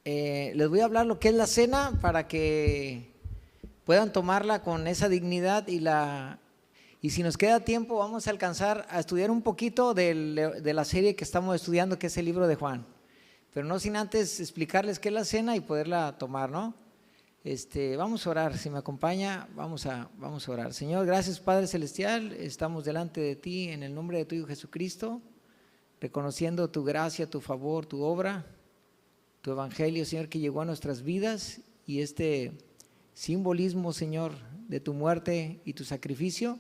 Les voy a hablar lo que es la cena para que puedan tomarla con esa dignidad y si nos queda tiempo vamos a alcanzar a estudiar un poquito de la serie que estamos estudiando, que es el libro de Juan, pero no sin antes explicarles qué es la cena y poderla tomar, ¿no? Vamos a orar, si me acompaña, vamos a orar. Señor, gracias Padre Celestial, estamos delante de ti en el nombre de tu Hijo Jesucristo, reconociendo tu gracia, tu favor, tu obra, tu evangelio, Señor, que llegó a nuestras vidas, y este simbolismo, Señor, de tu muerte y tu sacrificio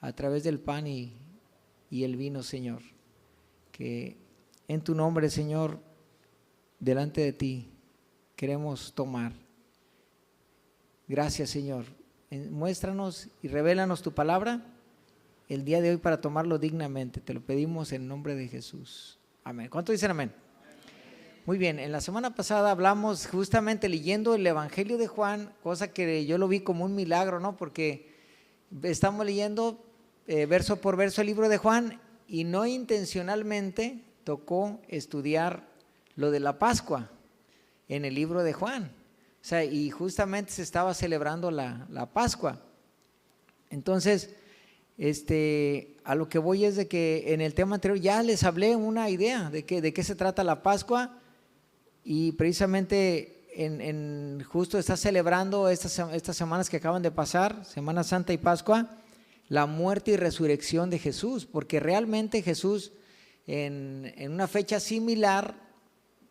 a través del pan y el vino, Señor, que en tu nombre, Señor, delante de ti queremos tomar. Gracias, Señor. Muéstranos y revélanos tu palabra el día de hoy para tomarlo dignamente. Te lo pedimos en nombre de Jesús. Amén. ¿Cuánto dicen amén? Muy bien, en la semana pasada hablamos justamente leyendo el Evangelio de Juan, cosa que yo lo vi como un milagro, ¿no? Porque estamos leyendo verso por verso el libro de Juan y no intencionalmente tocó estudiar lo de la Pascua en el libro de Juan. O sea, y justamente se estaba celebrando la Pascua. Entonces, a lo que voy es de que en el tema anterior ya les hablé una idea de qué se trata la Pascua, y precisamente justo está celebrando estas semanas que acaban de pasar, Semana Santa y Pascua, la muerte y resurrección de Jesús, porque realmente Jesús en una fecha similar,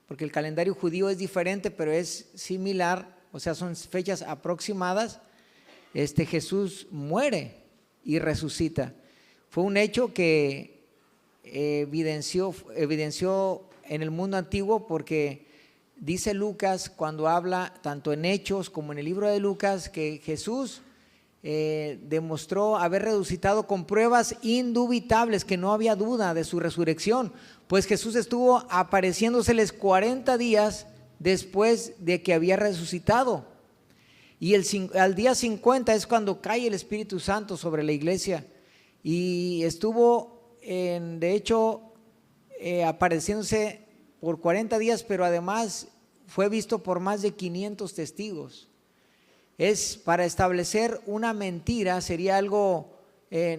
porque el calendario judío es diferente, pero es similar, o sea, son fechas aproximadas, Jesús muere y resucita. Fue un hecho que evidenció en el mundo antiguo, porque dice Lucas, cuando habla tanto en Hechos como en el libro de Lucas, que Jesús demostró haber resucitado con pruebas indubitables, que no había duda de su resurrección, pues Jesús estuvo apareciéndoseles 40 días después de que había resucitado, y al día 50 es cuando cae el Espíritu Santo sobre la iglesia, y estuvo de hecho apareciéndose por 40 días, pero además fue visto por más de 500 testigos. Es para establecer una mentira, sería algo,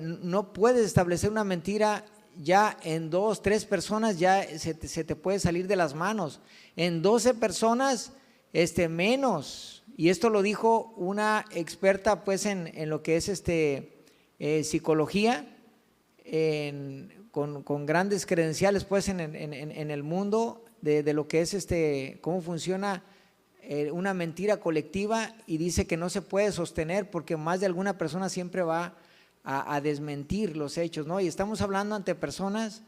no puedes establecer una mentira ya en 2, 3 personas, ya se te puede salir de las manos. En 12 personas, menos. Y esto lo dijo una experta pues en lo que es psicología, con grandes credenciales pues en el mundo de lo que es cómo funciona una mentira colectiva, y dice que no se puede sostener porque más de alguna persona siempre va a desmentir los hechos, ¿no? Y estamos hablando ante personas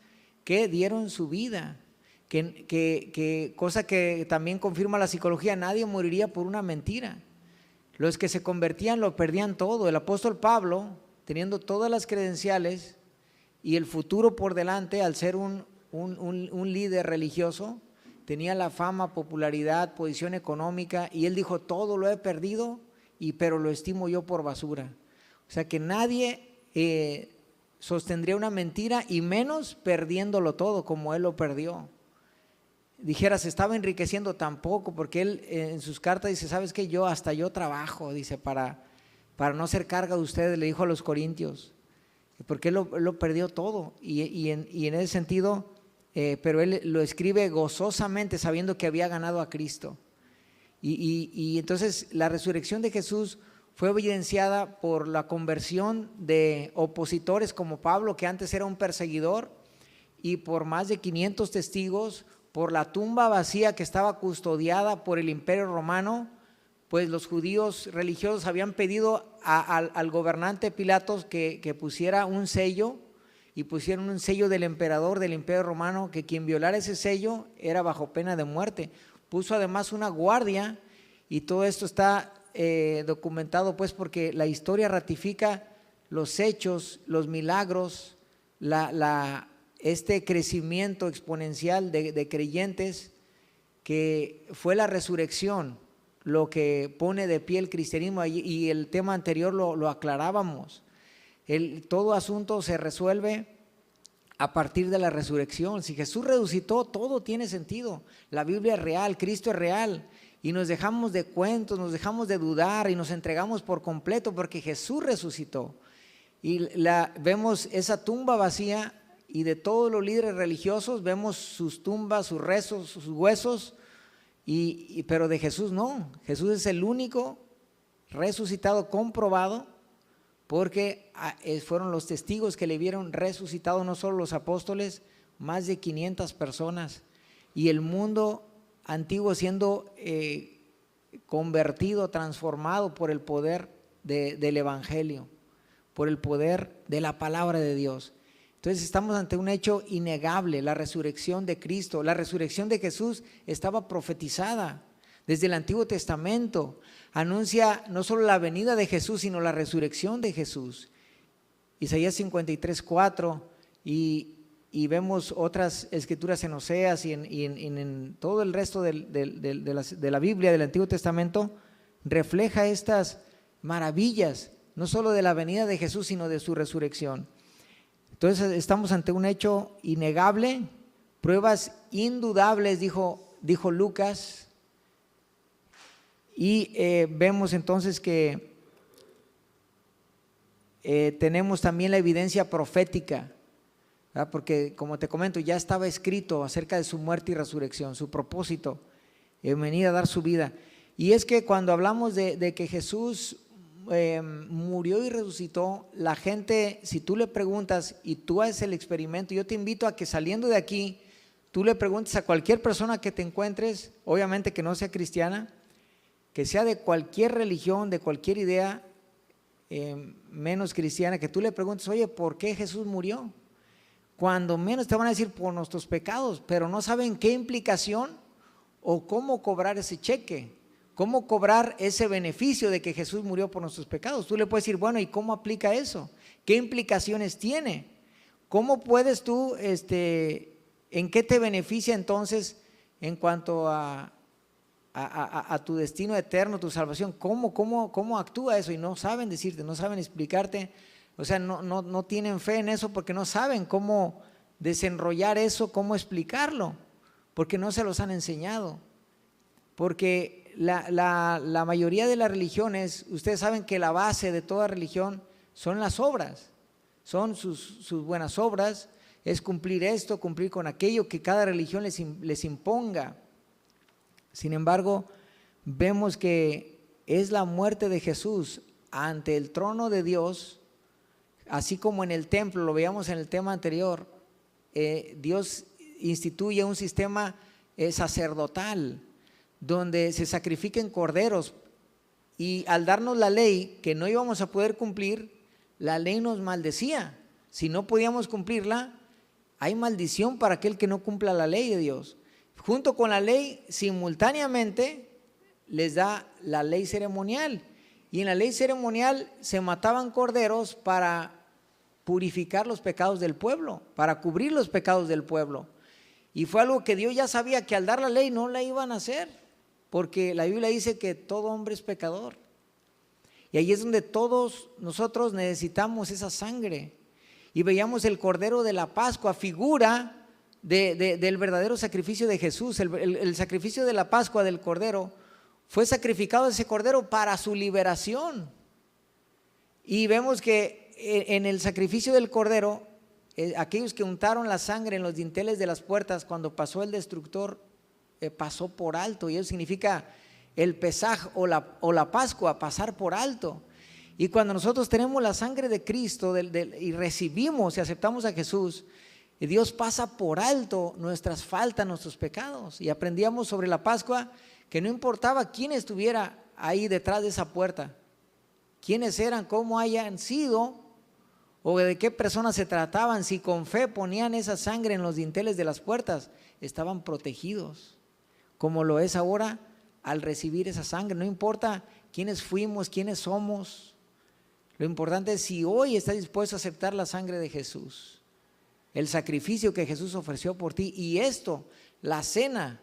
que dieron su vida, que cosa que también confirma la psicología, nadie moriría por una mentira. Los que se convertían lo perdían todo. El apóstol Pablo, teniendo todas las credenciales y el futuro por delante, al ser un líder religioso, tenía la fama, popularidad, posición económica, y él dijo: todo lo he perdido, pero lo estimo yo por basura. O sea que nadie sostendría una mentira, y menos perdiéndolo todo como él lo perdió. Dijera, se estaba enriqueciendo tampoco, porque él en sus cartas dice: ¿sabes qué? Hasta yo trabajo, dice, para no ser carga de ustedes, le dijo a los corintios, porque él lo perdió todo, y en ese sentido, pero él lo escribe gozosamente sabiendo que había ganado a Cristo. Y entonces la resurrección de Jesús fue evidenciada por la conversión de opositores como Pablo, que antes era un perseguidor, y por más de 500 testigos, por la tumba vacía que estaba custodiada por el Imperio Romano, pues los judíos religiosos habían pedido al gobernante Pilatos que pusiera un sello, y pusieron un sello del emperador del Imperio Romano, que quien violara ese sello era bajo pena de muerte. Puso además una guardia, y todo esto está documentado pues porque la historia ratifica los hechos, los milagros, este crecimiento exponencial de creyentes, que fue la resurrección lo que pone de pie el cristianismo. Y el tema anterior lo aclarábamos. Todo asunto se resuelve a partir de la resurrección. Si Jesús resucitó, todo tiene sentido. La Biblia es real, Cristo es real. Y nos dejamos de cuentos, nos dejamos de dudar y nos entregamos por completo porque Jesús resucitó. Y vemos esa tumba vacía, y de todos los líderes religiosos vemos sus tumbas, sus restos, sus huesos, pero de Jesús no. Jesús es el único resucitado comprobado, porque fueron los testigos que le vieron resucitado, no solo los apóstoles, más de 500 personas, y el mundo antiguo siendo convertido, transformado por el poder del evangelio, por el poder de la palabra de Dios. Entonces estamos ante un hecho innegable, la resurrección de Cristo. La resurrección de Jesús estaba profetizada desde el Antiguo Testamento. Anuncia no solo la venida de Jesús, sino la resurrección de Jesús. Isaías 53:4, y vemos otras escrituras en Oseas y en todo el resto de la Biblia del Antiguo Testamento, refleja estas maravillas, no solo de la venida de Jesús, sino de su resurrección. Entonces estamos ante un hecho innegable, pruebas indudables, dijo Lucas, y vemos entonces que tenemos también la evidencia profética, ¿verdad? Porque como te comento, ya estaba escrito acerca de su muerte y resurrección, su propósito, venir a dar su vida. Y es que cuando hablamos de que Jesús murió y resucitó, la gente, si tú le preguntas y tú haces el experimento, yo te invito a que saliendo de aquí, tú le preguntes a cualquier persona que te encuentres, obviamente que no sea cristiana, que sea de cualquier religión, de cualquier idea menos cristiana, que tú le preguntes, oye, ¿por qué Jesús murió? Cuando menos te van a decir por nuestros pecados, pero no saben qué implicación o cómo cobrar ese cheque. ¿Cómo cobrar ese beneficio de que Jesús murió por nuestros pecados? Tú le puedes decir, bueno, ¿y cómo aplica eso? ¿Qué implicaciones tiene? ¿Cómo puedes tú, en qué te beneficia entonces en cuanto a tu destino eterno, tu salvación? ¿Cómo actúa eso? Y no saben decirte, no saben explicarte, o sea, no tienen fe en eso porque no saben cómo desenrollar eso, cómo explicarlo, porque no se los han enseñado. Porque la mayoría de las religiones, ustedes saben que la base de toda religión son las obras, son sus buenas obras, es cumplir esto, cumplir con aquello que cada religión les imponga. Sin embargo, vemos que es la muerte de Jesús ante el trono de Dios, así como en el templo, lo veíamos en el tema anterior, Dios instituye un sistema sacerdotal, donde se sacrifiquen corderos, y al darnos la ley que no íbamos a poder cumplir, la ley nos maldecía. Si no podíamos cumplirla, hay maldición para aquel que no cumpla la ley de Dios. Junto con la ley, simultáneamente les da la ley ceremonial, y en la ley ceremonial se mataban corderos para purificar los pecados del pueblo, para cubrir los pecados del pueblo. Y fue algo que Dios ya sabía que al dar la ley no la iban a hacer, porque la Biblia dice que todo hombre es pecador. Y ahí es donde todos nosotros necesitamos esa sangre. Y veíamos el cordero de la Pascua, figura del verdadero sacrificio de Jesús. El sacrificio de la Pascua del cordero, fue sacrificado ese cordero para su liberación. Y vemos que en el sacrificio del cordero, aquellos que untaron la sangre en los dinteles de las puertas cuando pasó el destructor, pasó por alto, y eso significa el Pesaj o la Pascua, pasar por alto. Y cuando nosotros tenemos la sangre de Cristo y recibimos y aceptamos a Jesús, Dios pasa por alto nuestras faltas, nuestros pecados. Y aprendíamos sobre la Pascua que no importaba quién estuviera ahí detrás de esa puerta, quiénes eran, cómo hayan sido o de qué personas se trataban, si con fe ponían esa sangre en los dinteles de las puertas, estaban protegidos, como lo es ahora al recibir esa sangre. No importa quiénes fuimos, quiénes somos, lo importante es si hoy estás dispuesto a aceptar la sangre de Jesús, el sacrificio que Jesús ofreció por ti. Y esto, la cena,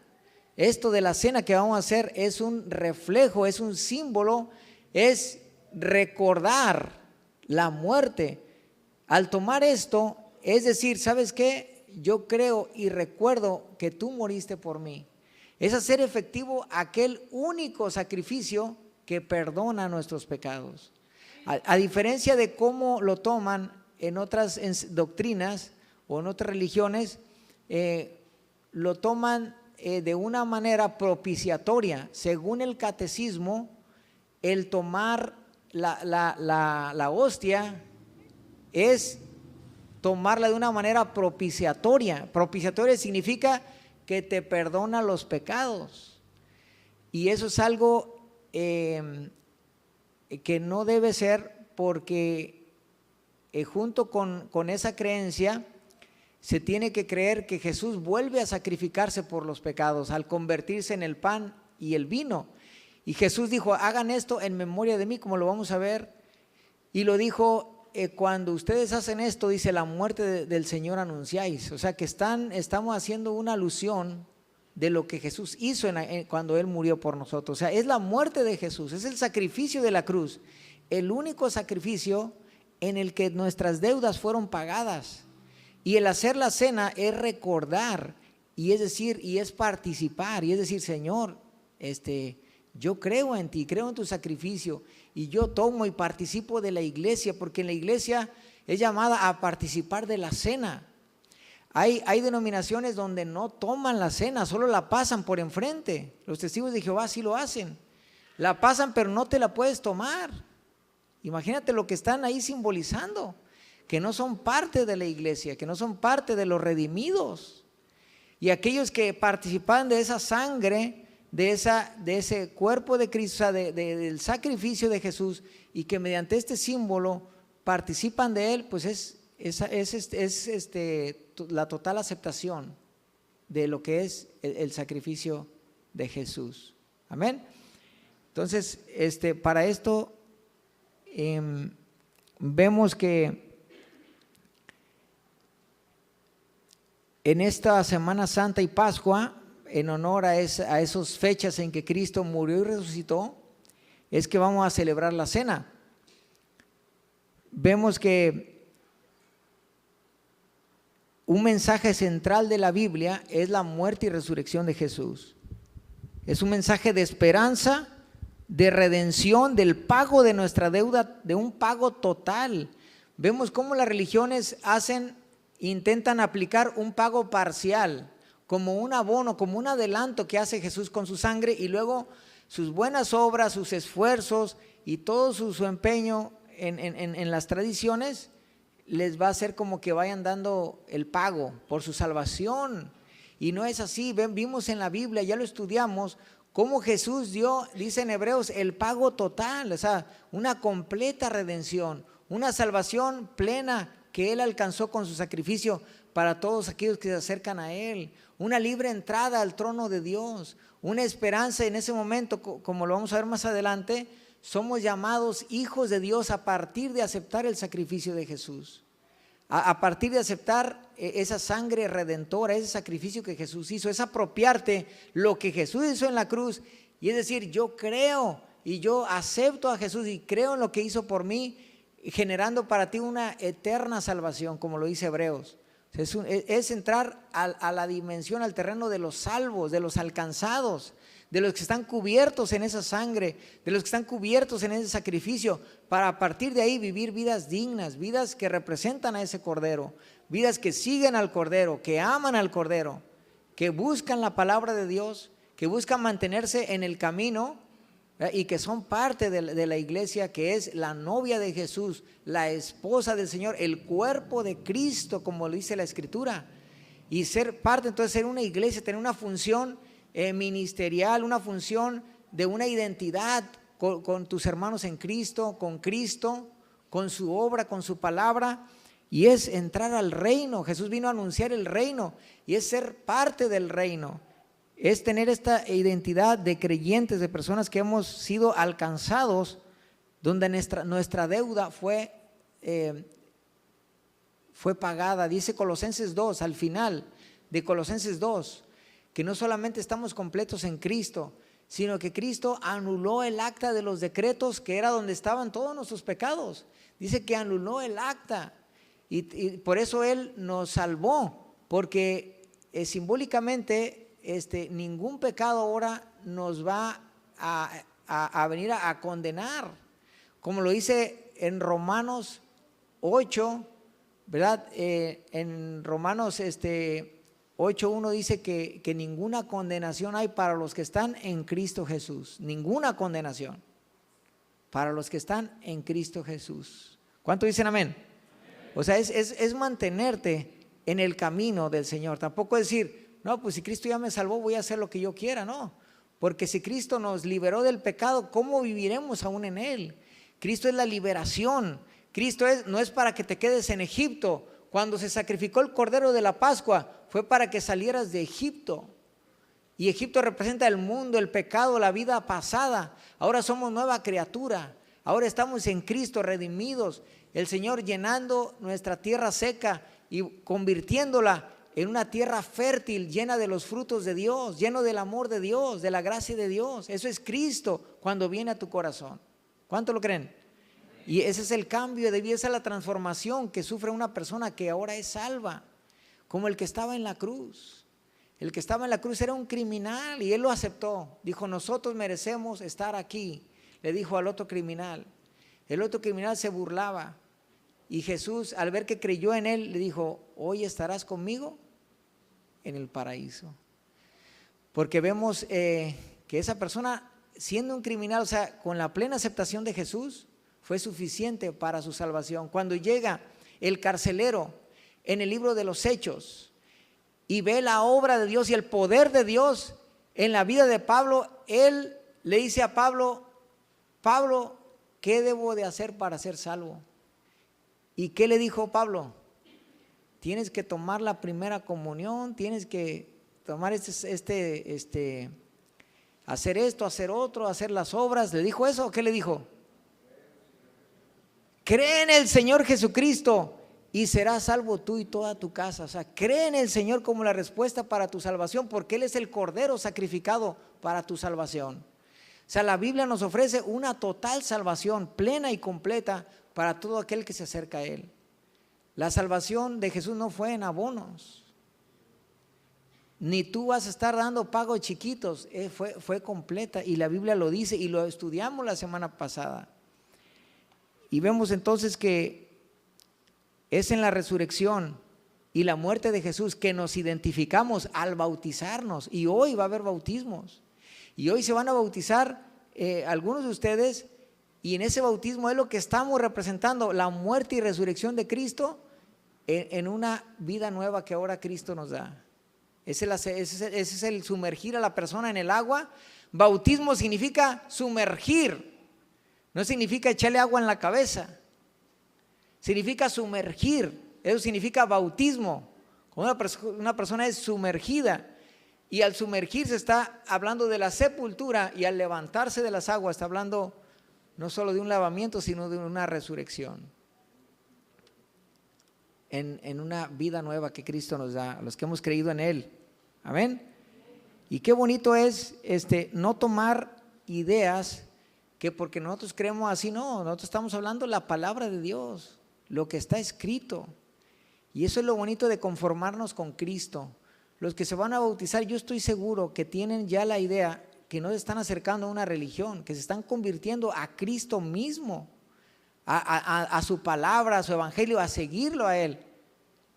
esto de la cena que vamos a hacer es un reflejo, es un símbolo, es recordar la muerte. Al tomar esto, es decir, ¿sabes qué? Yo creo y recuerdo que tú moriste por mí. Es hacer efectivo aquel único sacrificio que perdona nuestros pecados. A diferencia de cómo lo toman en otras doctrinas o en otras religiones, lo toman de una manera propiciatoria. Según el catecismo, el tomar la hostia es tomarla de una manera propiciatoria. Propiciatoria significa que te perdona los pecados. Y eso es algo que no debe ser, porque junto con esa creencia se tiene que creer que Jesús vuelve a sacrificarse por los pecados al convertirse en el pan y el vino. Y Jesús dijo, hagan esto en memoria de mí, como lo vamos a ver. Y lo dijo, cuando ustedes hacen esto, dice, la muerte del Señor anunciáis. O sea que estamos haciendo una alusión de lo que Jesús hizo cuando Él murió por nosotros. O sea, es la muerte de Jesús, es el sacrificio de la cruz, el único sacrificio en el que nuestras deudas fueron pagadas. Y el hacer la cena es recordar, y es decir, y es participar, y es decir, Señor, yo creo en ti, creo en tu sacrificio, y yo tomo y participo de la iglesia, porque en la iglesia es llamada a participar de la cena. Hay denominaciones donde no toman la cena, solo la pasan por enfrente. Los testigos de Jehová sí lo hacen. La pasan, pero no te la puedes tomar. Imagínate lo que están ahí simbolizando, que no son parte de la iglesia, que no son parte de los redimidos. Y aquellos que participan de esa sangre, de ese cuerpo de Cristo, o sea, del sacrificio de Jesús, y que mediante este símbolo participan de él, pues es la total aceptación de lo que es el sacrificio de Jesús. Amén. Entonces, para esto vemos que en esta Semana Santa y Pascua, en honor a esas fechas en que Cristo murió y resucitó, es que vamos a celebrar la cena. Vemos que un mensaje central de la Biblia es la muerte y resurrección de Jesús. Es un mensaje de esperanza, de redención, del pago de nuestra deuda, de un pago total. Vemos cómo las religiones intentan aplicar un pago parcial, como un abono, como un adelanto que hace Jesús con su sangre, y luego sus buenas obras, sus esfuerzos y todo su empeño en las tradiciones les va a hacer como que vayan dando el pago por su salvación. Y no es así. Vimos en la Biblia, ya lo estudiamos, cómo Jesús dio, dice en Hebreos, el pago total, o sea, una completa redención, una salvación plena que Él alcanzó con su sacrificio para todos aquellos que se acercan a Él, una libre entrada al trono de Dios, una esperanza en ese momento, como lo vamos a ver más adelante. Somos llamados hijos de Dios a partir de aceptar el sacrificio de Jesús, a partir de aceptar esa sangre redentora, ese sacrificio que Jesús hizo, es apropiarte lo que Jesús hizo en la cruz, y es decir, yo creo y yo acepto a Jesús y creo en lo que hizo por mí, generando para ti una eterna salvación, como lo dice Hebreos. Es entrar a la dimensión, al terreno de los salvos, de los alcanzados, de los que están cubiertos en esa sangre, de los que están cubiertos en ese sacrificio, para a partir de ahí vivir vidas dignas, vidas que representan a ese Cordero, vidas que siguen al Cordero, que aman al Cordero, que buscan la palabra de Dios, que buscan mantenerse en el camino, y que son parte de la iglesia, que es la novia de Jesús, la esposa del Señor, el cuerpo de Cristo, como lo dice la Escritura. Y ser parte, entonces, ser una iglesia, tener una función ministerial, una función de una identidad con tus hermanos en Cristo, con su obra, con su palabra, y es entrar al reino. Jesús vino a anunciar el reino y es ser parte del reino, es tener esta identidad de creyentes, de personas que hemos sido alcanzados, donde nuestra deuda fue pagada. Dice Colosenses 2, al final de Colosenses 2, que no solamente estamos completos en Cristo, sino que Cristo anuló el acta de los decretos, que era donde estaban todos nuestros pecados. Dice que anuló el acta y por eso Él nos salvó, porque simbólicamente ningún pecado ahora nos va a venir a condenar, como lo dice en Romanos 8, ¿verdad? En Romanos 8:1 dice que ninguna condenación hay para los que están en Cristo Jesús, ninguna condenación para los que están en Cristo Jesús. ¿Cuánto dicen amén? O sea, es mantenerte en el camino del Señor. Tampoco decir, no, pues si Cristo ya me salvó, voy a hacer lo que yo quiera. No, porque si Cristo nos liberó del pecado, ¿cómo viviremos aún en Él? Cristo es la liberación. Cristo no es para que te quedes en Egipto. Cuando se sacrificó el Cordero de la Pascua, fue para que salieras de Egipto. Y Egipto representa el mundo, el pecado, la vida pasada. Ahora somos nueva criatura. Ahora estamos en Cristo, redimidos. El Señor llenando nuestra tierra seca y convirtiéndola en una tierra fértil, llena de los frutos de Dios, lleno del amor de Dios, de la gracia de Dios. Eso es Cristo cuando viene a tu corazón. ¿Cuánto lo creen? Y ese es el cambio de vida, esa es la transformación que sufre una persona que ahora es salva, como el que estaba en la cruz. El que estaba en la cruz era un criminal y él lo aceptó. Dijo, nosotros merecemos estar aquí. Le dijo al otro criminal. El otro criminal se burlaba y Jesús, al ver que creyó en él, le dijo, hoy estarás conmigo en el paraíso. Porque vemos que esa persona, siendo un criminal, o sea, con la plena aceptación de Jesús, fue suficiente para su salvación. Cuando llega el carcelero en el libro de los Hechos y ve la obra de Dios y el poder de Dios en la vida de Pablo, él le dice a Pablo, Pablo, ¿qué debo de hacer para ser salvo? ¿Y qué le dijo Pablo? Tienes que tomar la primera comunión, tienes que tomar hacer esto, hacer otro, hacer las obras. ¿Le dijo eso? ¿Qué le dijo? Cree en el Señor Jesucristo y serás salvo tú y toda tu casa. O sea, cree en el Señor como la respuesta para tu salvación, porque Él es el Cordero sacrificado para tu salvación. O sea, la Biblia nos ofrece una total salvación, plena y completa para todo aquel que se acerca a Él. La salvación de Jesús no fue en abonos, ni tú vas a estar dando pagos chiquitos, fue completa, y la Biblia lo dice y lo estudiamos la semana pasada. Y vemos entonces que es en la resurrección y la muerte de Jesús que nos identificamos al bautizarnos, y hoy va a haber bautismos, y hoy se van a bautizar algunos de ustedes, y en ese bautismo es lo que estamos representando, la muerte y resurrección de Cristo en una vida nueva que ahora Cristo nos da. Ese es el sumergir a la persona en el agua. Bautismo significa sumergir, no significa echarle agua en la cabeza, significa sumergir. Eso significa bautismo. Cuando una persona es sumergida, y al sumergirse está hablando de la sepultura, y al levantarse de las aguas está hablando no solo de un lavamiento, sino de una resurrección en una vida nueva que Cristo nos da a los que hemos creído en Él. Amén. Y qué bonito es no tomar ideas que porque nosotros creemos así. No, nosotros estamos hablando la palabra de Dios, lo que está escrito, y eso es lo bonito de conformarnos con Cristo. Los que se van a bautizar, yo estoy seguro que tienen ya la idea que no se están acercando a una religión, que se están convirtiendo a Cristo mismo, a su palabra, a su evangelio, a seguirlo a Él.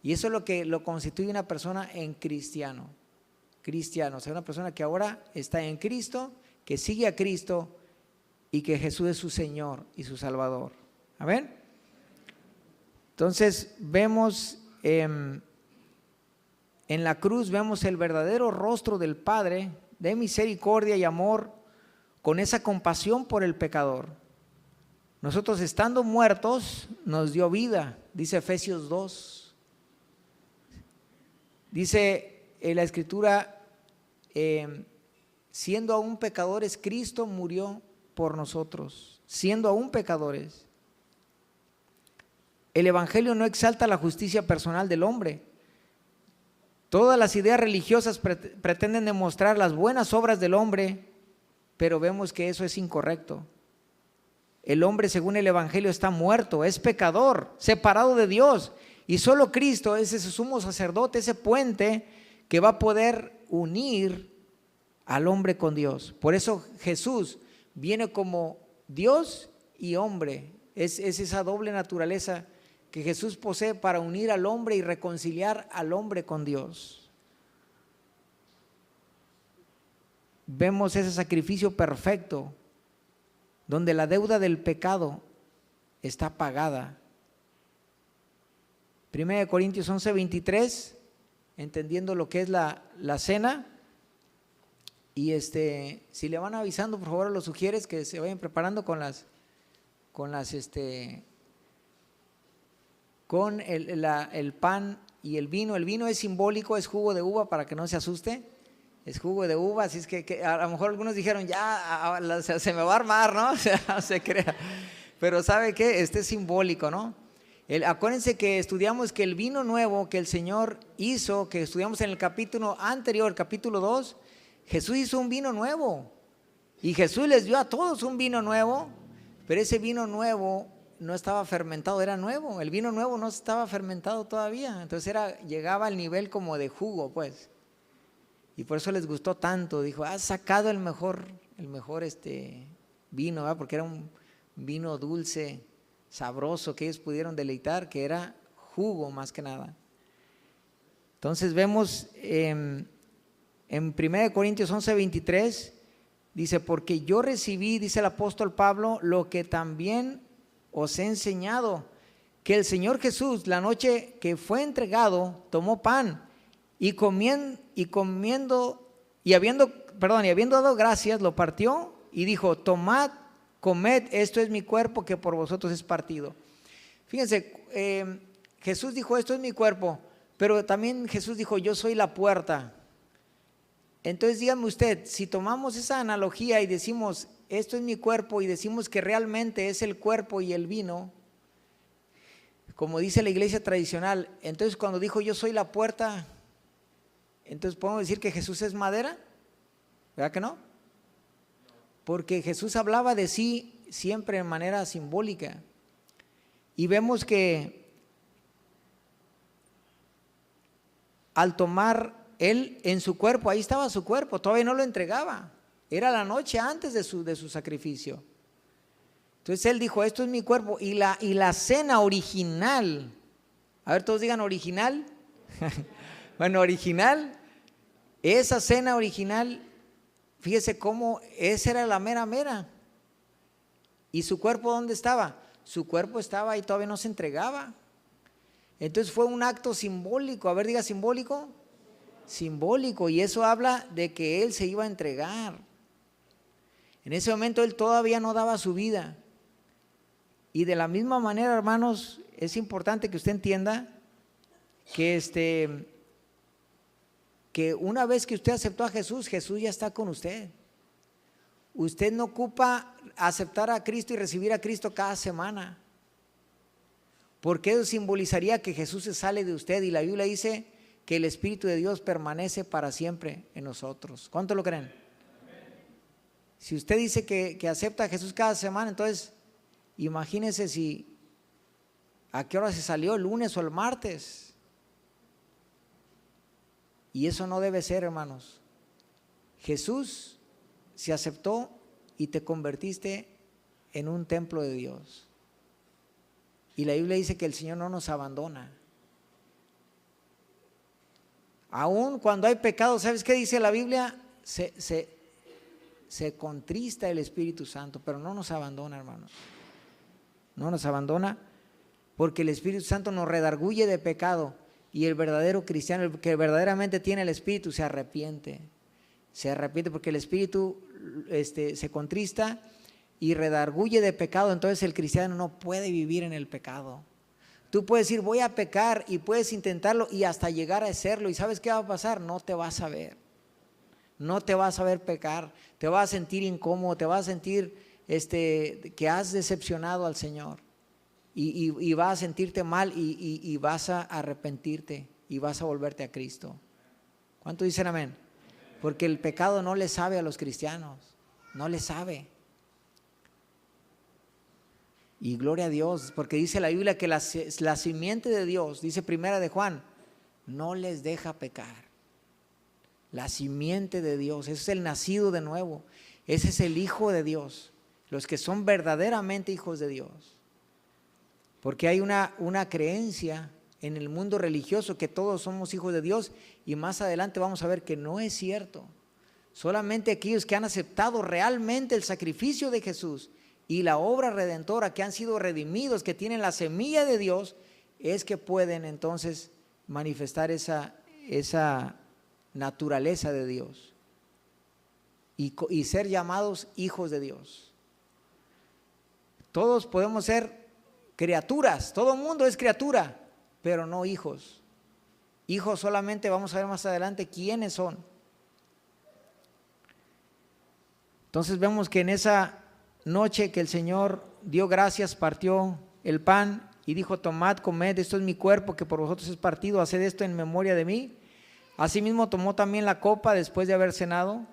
Y eso es lo que lo constituye una persona en cristiano, o sea, una persona que ahora está en Cristo, que sigue a Cristo y que Jesús es su Señor y su Salvador. Amén. Entonces vemos en la cruz, vemos el verdadero rostro del Padre de misericordia y amor, con esa compasión por el pecador. Nosotros, estando muertos, nos dio vida, dice Efesios 2. Dice en la Escritura, siendo aún pecadores, Cristo murió por nosotros, siendo aún pecadores. El Evangelio no exalta la justicia personal del hombre. Todas las ideas religiosas pretenden demostrar las buenas obras del hombre, pero vemos que eso es incorrecto. El hombre, según el Evangelio, está muerto, es pecador, separado de Dios, Y solo Cristo es ese sumo sacerdote, ese puente que va a poder unir al hombre con Dios. Por eso Jesús viene como Dios y hombre. Es esa doble naturaleza que Jesús posee para unir al hombre y reconciliar al hombre con Dios. Vemos ese sacrificio perfecto, donde la deuda del pecado está pagada. 1 Corintios 11:23, entendiendo lo que es la cena. Y si le van avisando, por favor, a los sugieres que se vayan preparando con el pan y el vino. El vino es simbólico, es jugo de uva, para que no se asuste. Es jugo de uva, así es que a lo mejor algunos dijeron, ya se me va a armar, ¿no? O sea, no se crea. Pero ¿sabe qué? Es simbólico, ¿no? Acuérdense que estudiamos que el vino nuevo que el Señor hizo, que estudiamos en el capítulo anterior, capítulo 2, Jesús hizo un vino nuevo. Y Jesús les dio a todos un vino nuevo, pero ese vino nuevo no estaba fermentado, era nuevo. El vino nuevo no estaba fermentado todavía, entonces llegaba al nivel como de jugo, pues. Y por eso les gustó tanto. Dijo, has sacado el mejor vino, ¿verdad? Porque era un vino dulce, sabroso, que ellos pudieron deleitar, que era jugo más que nada. Entonces vemos en 1 Corintios 11:23, dice, porque yo recibí, dice el apóstol Pablo, lo que también os he enseñado, que el Señor Jesús, la noche que fue entregado, tomó pan y habiendo dado gracias, lo partió y dijo, tomad, comed, esto es mi cuerpo que por vosotros es partido. Fíjense, Jesús dijo, esto es mi cuerpo, pero también Jesús dijo, yo soy la puerta. Entonces dígame usted, si tomamos esa analogía y decimos, esto es mi cuerpo, y decimos que realmente es el cuerpo y el vino, como dice la iglesia tradicional, entonces cuando dijo yo soy la puerta, entonces podemos decir que Jesús es madera, ¿verdad que no? Porque Jesús hablaba de sí siempre en manera simbólica. Y vemos que al tomar él en su cuerpo, ahí estaba su cuerpo, todavía no lo entregaba, era la noche antes de su sacrificio. Entonces él dijo, esto es mi cuerpo. Y la cena original, a ver, todos digan original. Bueno, original, esa cena original, fíjese cómo esa era la mera. ¿Y su cuerpo dónde estaba? Su cuerpo estaba ahí, todavía no se entregaba. Entonces fue un acto simbólico. A ver, diga simbólico. Simbólico, y eso habla de que él se iba a entregar. En ese momento él todavía no daba su vida. Y de la misma manera, hermanos, es importante que usted entienda que que una vez que usted aceptó a Jesús, Jesús ya está con usted. Usted no ocupa aceptar a Cristo y recibir a Cristo cada semana, porque eso simbolizaría que Jesús se sale de usted, y la Biblia dice que el Espíritu de Dios permanece para siempre en nosotros. ¿Cuánto lo creen? Si usted dice que acepta a Jesús cada semana, entonces imagínese a qué hora se salió, el lunes o el martes. Y eso no debe ser, hermanos. Jesús se aceptó y te convertiste en un templo de Dios. Y la Biblia dice que el Señor no nos abandona. Aún cuando hay pecado, ¿sabes qué dice la Biblia? Se contrista el Espíritu Santo, pero no nos abandona, hermanos. No nos abandona, porque el Espíritu Santo nos redarguye de pecado, y el verdadero cristiano, el que verdaderamente tiene el Espíritu, se arrepiente porque el Espíritu se contrista y redarguye de pecado. Entonces el cristiano no puede vivir en el pecado. Tú puedes decir voy a pecar, y puedes intentarlo y hasta llegar a hacerlo, y ¿sabes qué va a pasar? No te vas a ver. No te vas a ver pecar, te vas a sentir incómodo, te vas a sentir que has decepcionado al Señor, y vas a sentirte mal, y vas a arrepentirte y vas a volverte a Cristo. ¿Cuánto dicen amén? Porque el pecado no le sabe a los cristianos, no le sabe. Y gloria a Dios, porque dice la Biblia que la simiente de Dios, dice Primera de Juan, no les deja pecar. La simiente de Dios, ese es el nacido de nuevo, ese es el Hijo de Dios, los que son verdaderamente hijos de Dios. Porque hay una creencia en el mundo religioso que todos somos hijos de Dios, y más adelante vamos a ver que no es cierto. Solamente aquellos que han aceptado realmente el sacrificio de Jesús y la obra redentora, que han sido redimidos, que tienen la semilla de Dios, es que pueden entonces manifestar esa naturaleza de Dios y ser llamados hijos de Dios. Todos podemos ser criaturas, todo el mundo es criatura, pero no hijos. Hijos solamente vamos a ver más adelante quiénes son. Entonces vemos que en esa noche que el Señor dio gracias, partió el pan y dijo: tomad, comed, esto es mi cuerpo que por vosotros es partido, haced esto en memoria de mí. Asimismo tomó también la copa después de haber cenado,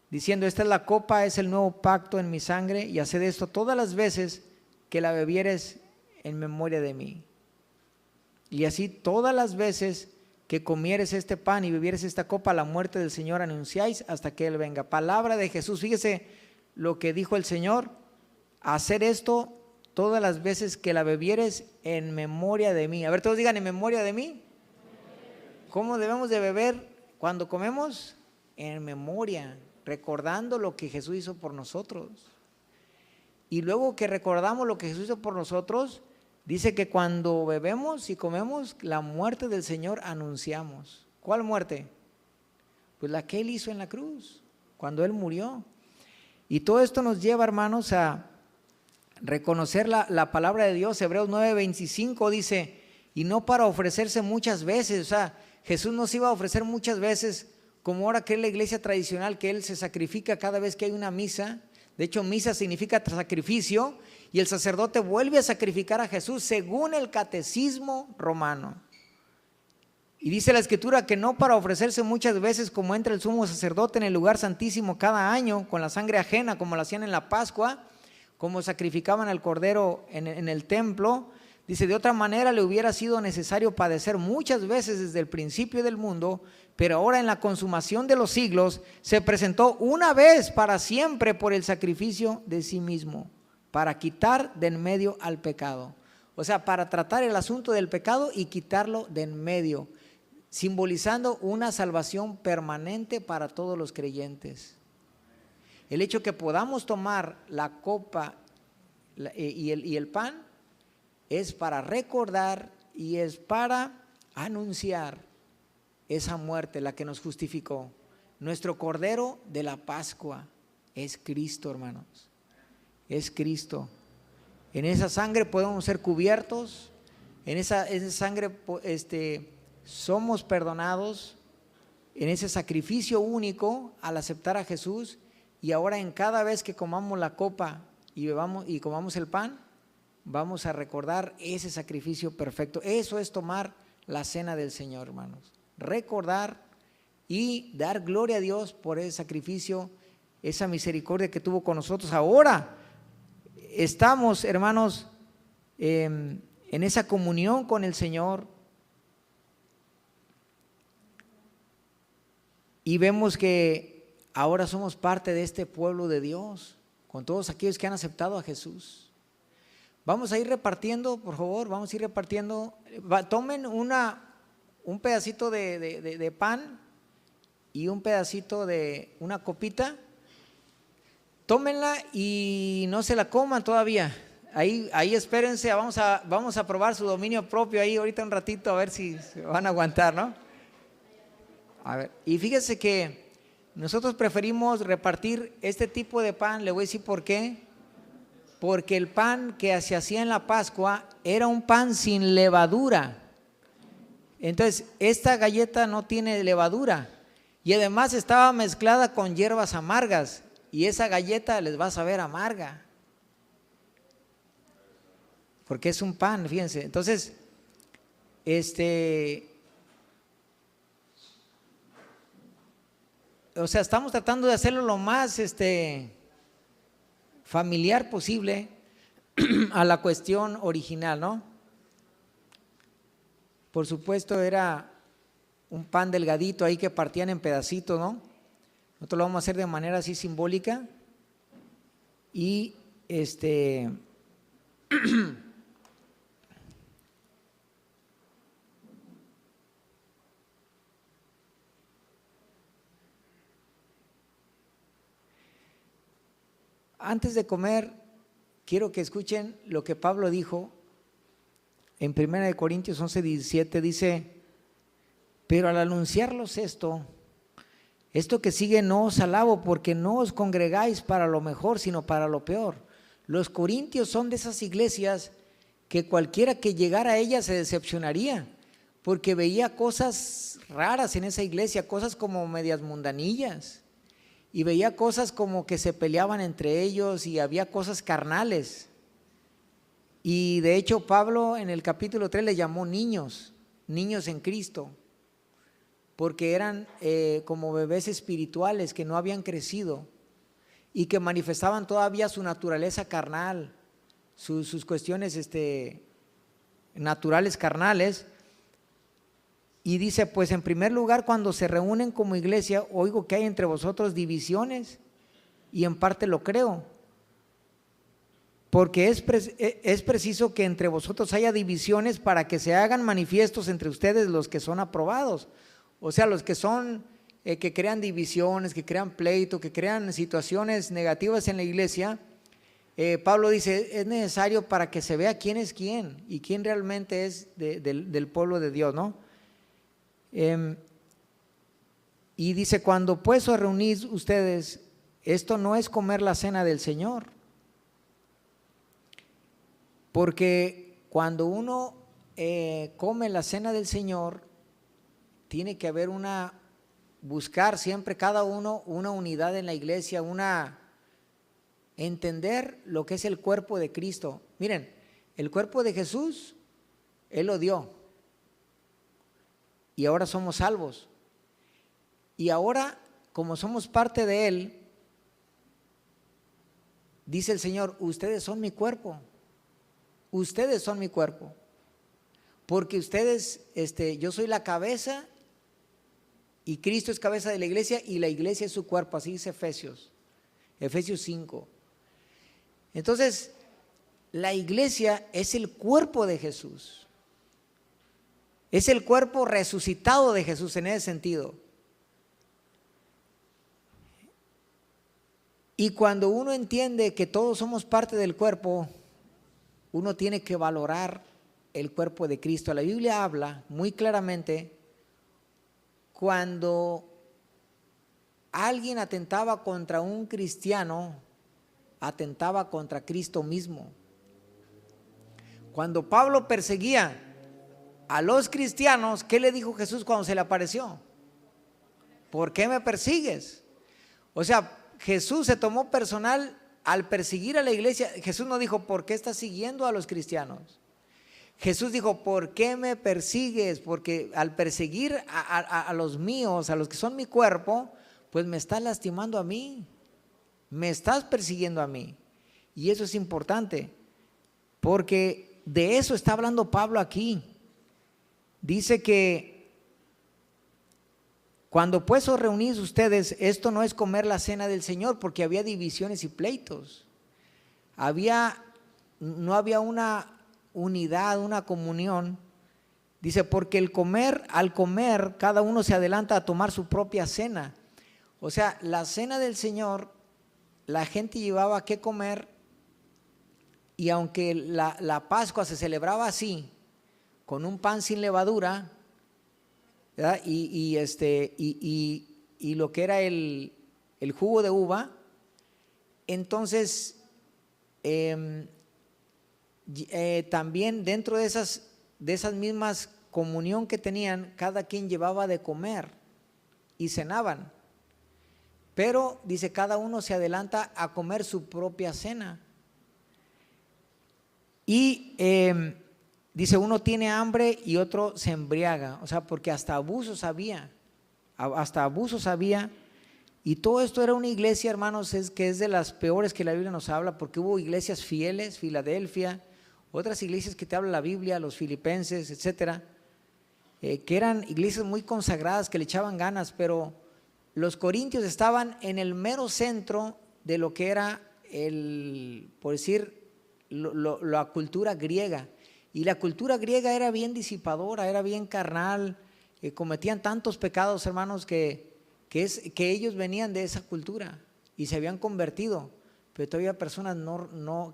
diciendo: esta es la copa, es el nuevo pacto en mi sangre, y haced esto todas las veces que la bebieres en memoria de mí. Y así todas las veces que comieres este pan y bebieres esta copa, la muerte del Señor anunciáis hasta que Él venga. Palabra de Jesús. Fíjese lo que dijo el Señor: hacer esto todas las veces que la bebieres en memoria de mí. A ver, todos digan: en memoria de mí. ¿Cómo debemos de beber cuando comemos? En memoria, recordando lo que Jesús hizo por nosotros. Y luego que recordamos lo que Jesús hizo por nosotros, dice que cuando bebemos y comemos, la muerte del Señor anunciamos. ¿Cuál muerte? Pues la que Él hizo en la cruz, cuando Él murió. Y todo esto nos lleva, hermanos, a reconocer la palabra de Dios. Hebreos 9:25 dice: y no para ofrecerse muchas veces. O sea, Jesús nos iba a ofrecer muchas veces, como ahora que es la iglesia tradicional, que Él se sacrifica cada vez que hay una misa. De hecho, misa significa sacrificio, y el sacerdote vuelve a sacrificar a Jesús según el catecismo romano. Y dice la Escritura que no para ofrecerse muchas veces, como entra el sumo sacerdote en el lugar santísimo cada año con la sangre ajena, como lo hacían en la Pascua, como sacrificaban al cordero en el templo. Dice: de otra manera le hubiera sido necesario padecer muchas veces desde el principio del mundo, pero ahora en la consumación de los siglos se presentó una vez para siempre por el sacrificio de sí mismo, para quitar de en medio al pecado. O sea, para tratar el asunto del pecado y quitarlo de en medio, simbolizando una salvación permanente para todos los creyentes. El hecho que podamos tomar la copa y el pan es para recordar y es para anunciar esa muerte, la que nos justificó. Nuestro Cordero de la Pascua es Cristo, hermanos. Es Cristo. En esa sangre podemos ser cubiertos, en esa sangre somos perdonados, en ese sacrificio único al aceptar a Jesús. Y ahora en cada vez que comamos la copa y bebamos y comamos el pan, vamos a recordar ese sacrificio perfecto. Eso es tomar la cena del Señor, hermanos. Recordar y dar gloria a Dios por ese sacrificio, esa misericordia que tuvo con nosotros. Ahora estamos, hermanos, en esa comunión con el Señor, y vemos que ahora somos parte de este pueblo de Dios, con todos aquellos que han aceptado a Jesús. Vamos a ir repartiendo, por favor, vamos a ir repartiendo. Tomen un pedacito de pan y un pedacito de una copita. Tómenla y no se la coman todavía. Ahí espérense, vamos a probar su dominio propio ahí ahorita un ratito, a ver si se van a aguantar, ¿no? A ver, y fíjense que nosotros preferimos repartir este tipo de pan. Le voy a decir por qué. Porque el pan que se hacía en la Pascua era un pan sin levadura. Entonces, esta galleta no tiene levadura y además estaba mezclada con hierbas amargas, y esa galleta les va a saber amarga porque es un pan, fíjense. Entonces, o sea, estamos tratando de hacerlo lo más familiar posible a la cuestión original, ¿no? Por supuesto era un pan delgadito ahí que partían en pedacitos, ¿no? Nosotros lo vamos a hacer de manera así simbólica y antes de comer, quiero que escuchen lo que Pablo dijo en 1 Corintios 11:17, dice: pero al anunciarlos esto que sigue no os alabo, porque no os congregáis para lo mejor, sino para lo peor. Los corintios son de esas iglesias que cualquiera que llegara a ella se decepcionaría, porque veía cosas raras en esa iglesia, cosas como medias mundanillas, y veía cosas como que se peleaban entre ellos y había cosas carnales. Y de hecho Pablo en el capítulo 3 le llamó niños en Cristo, porque eran como bebés espirituales que no habían crecido y que manifestaban todavía su naturaleza carnal, sus cuestiones naturales carnales. Y dice: pues en primer lugar, cuando se reúnen como iglesia, oigo que hay entre vosotros divisiones, y en parte lo creo, porque es preciso que entre vosotros haya divisiones para que se hagan manifiestos entre ustedes los que son aprobados. O sea, los que son, que crean divisiones, que crean pleito, que crean situaciones negativas en la iglesia. Pablo dice: es necesario para que se vea quién es quién y quién realmente es del pueblo de Dios, ¿no? Y dice: cuando pues os reunís ustedes, esto no es comer la cena del Señor. Porque cuando uno come la cena del Señor, tiene que haber buscar siempre cada uno una unidad en la iglesia, entender lo que es el cuerpo de Cristo. Miren, el cuerpo de Jesús, Él lo dio. Y ahora somos salvos. Y ahora, como somos parte de Él, dice el Señor: ustedes son mi cuerpo. Ustedes son mi cuerpo. Porque ustedes, yo soy la cabeza y Cristo es cabeza de la iglesia y la iglesia es su cuerpo. Así dice Efesios 5. Entonces, la iglesia es el cuerpo de Jesús. Es el cuerpo resucitado de Jesús en ese sentido. Y cuando uno entiende que todos somos parte del cuerpo, uno tiene que valorar el cuerpo de Cristo. La Biblia habla muy claramente cuando alguien atentaba contra un cristiano, atentaba contra Cristo mismo. Cuando Pablo perseguía a los cristianos, ¿qué le dijo Jesús cuando se le apareció? ¿Por qué me persigues? O sea, Jesús se tomó personal al perseguir a la iglesia. Jesús no dijo: ¿por qué estás siguiendo a los cristianos? Jesús dijo: ¿por qué me persigues? Porque al perseguir a los míos, a los que son mi cuerpo, pues me estás lastimando a mí, me estás persiguiendo a mí. Y eso es importante, porque de eso está hablando Pablo aquí. Dice que cuando pues os reunís ustedes, esto no es comer la cena del Señor, porque había divisiones y pleitos. No había una unidad, una comunión. Dice: porque al comer, cada uno se adelanta a tomar su propia cena. O sea, la cena del Señor, la gente llevaba que comer, y aunque la Pascua se celebraba así, con un pan sin levadura, ¿verdad? Y lo que era el jugo de uva, entonces también dentro de esas mismas comunión que tenían, cada quien llevaba de comer y cenaban. Pero dice: cada uno se adelanta a comer su propia cena. Y dice: uno tiene hambre y otro se embriaga. O sea, porque hasta abusos había Y todo esto era una iglesia, hermanos, que es de las peores que la Biblia nos habla, porque hubo iglesias fieles, Filadelfia, otras iglesias que te habla la Biblia, los filipenses, etcétera, que eran iglesias muy consagradas, que le echaban ganas, pero los corintios estaban en el mero centro de lo que era por decir, la cultura griega. Y la cultura griega era bien disipadora, era bien carnal, cometían tantos pecados, hermanos, que ellos venían de esa cultura y se habían convertido, pero todavía personas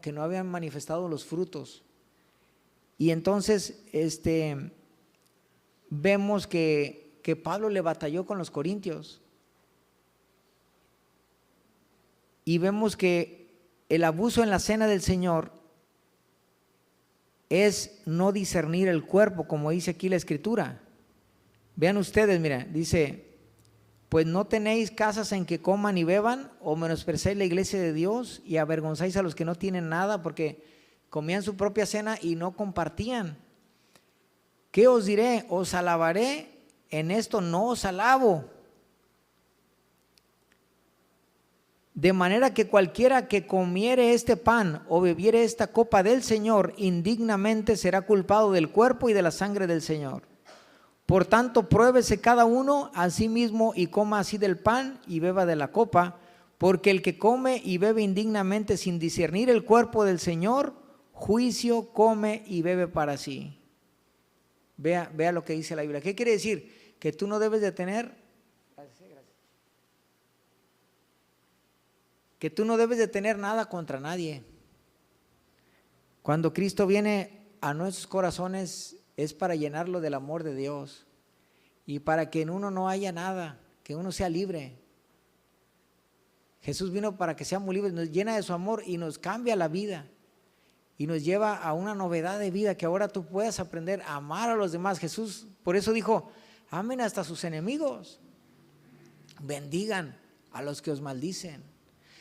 que no habían manifestado los frutos. Y entonces vemos que Pablo le batalló con los corintios, y vemos que el abuso en la cena del Señor es no discernir el cuerpo, como dice aquí la Escritura. Vean ustedes, mira, dice: pues no tenéis casas en que coman y beban, o menospreciáis la iglesia de Dios y avergonzáis a los que no tienen nada, porque comían su propia cena y no compartían. ¿Qué os diré? Os alabaré, en esto no os alabo. De manera que cualquiera que comiere este pan o bebiere esta copa del Señor indignamente será culpado del cuerpo y de la sangre del Señor. Por tanto, pruébese cada uno a sí mismo y coma así del pan y beba de la copa, porque el que come y bebe indignamente sin discernir el cuerpo del Señor, juicio come y bebe para sí. Vea lo que dice la Biblia. ¿Qué quiere decir? Que tú no debes de tener, que tú no debes de tener nada contra nadie. Cuando Cristo viene a nuestros corazones es para llenarlo del amor de Dios y para que en uno no haya nada, que uno sea libre. Jesús vino para que seamos libres, nos llena de su amor y nos cambia la vida y nos lleva a una novedad de vida, que ahora tú puedas aprender a amar a los demás. Jesús por eso dijo: amen hasta sus enemigos, bendigan a los que os maldicen,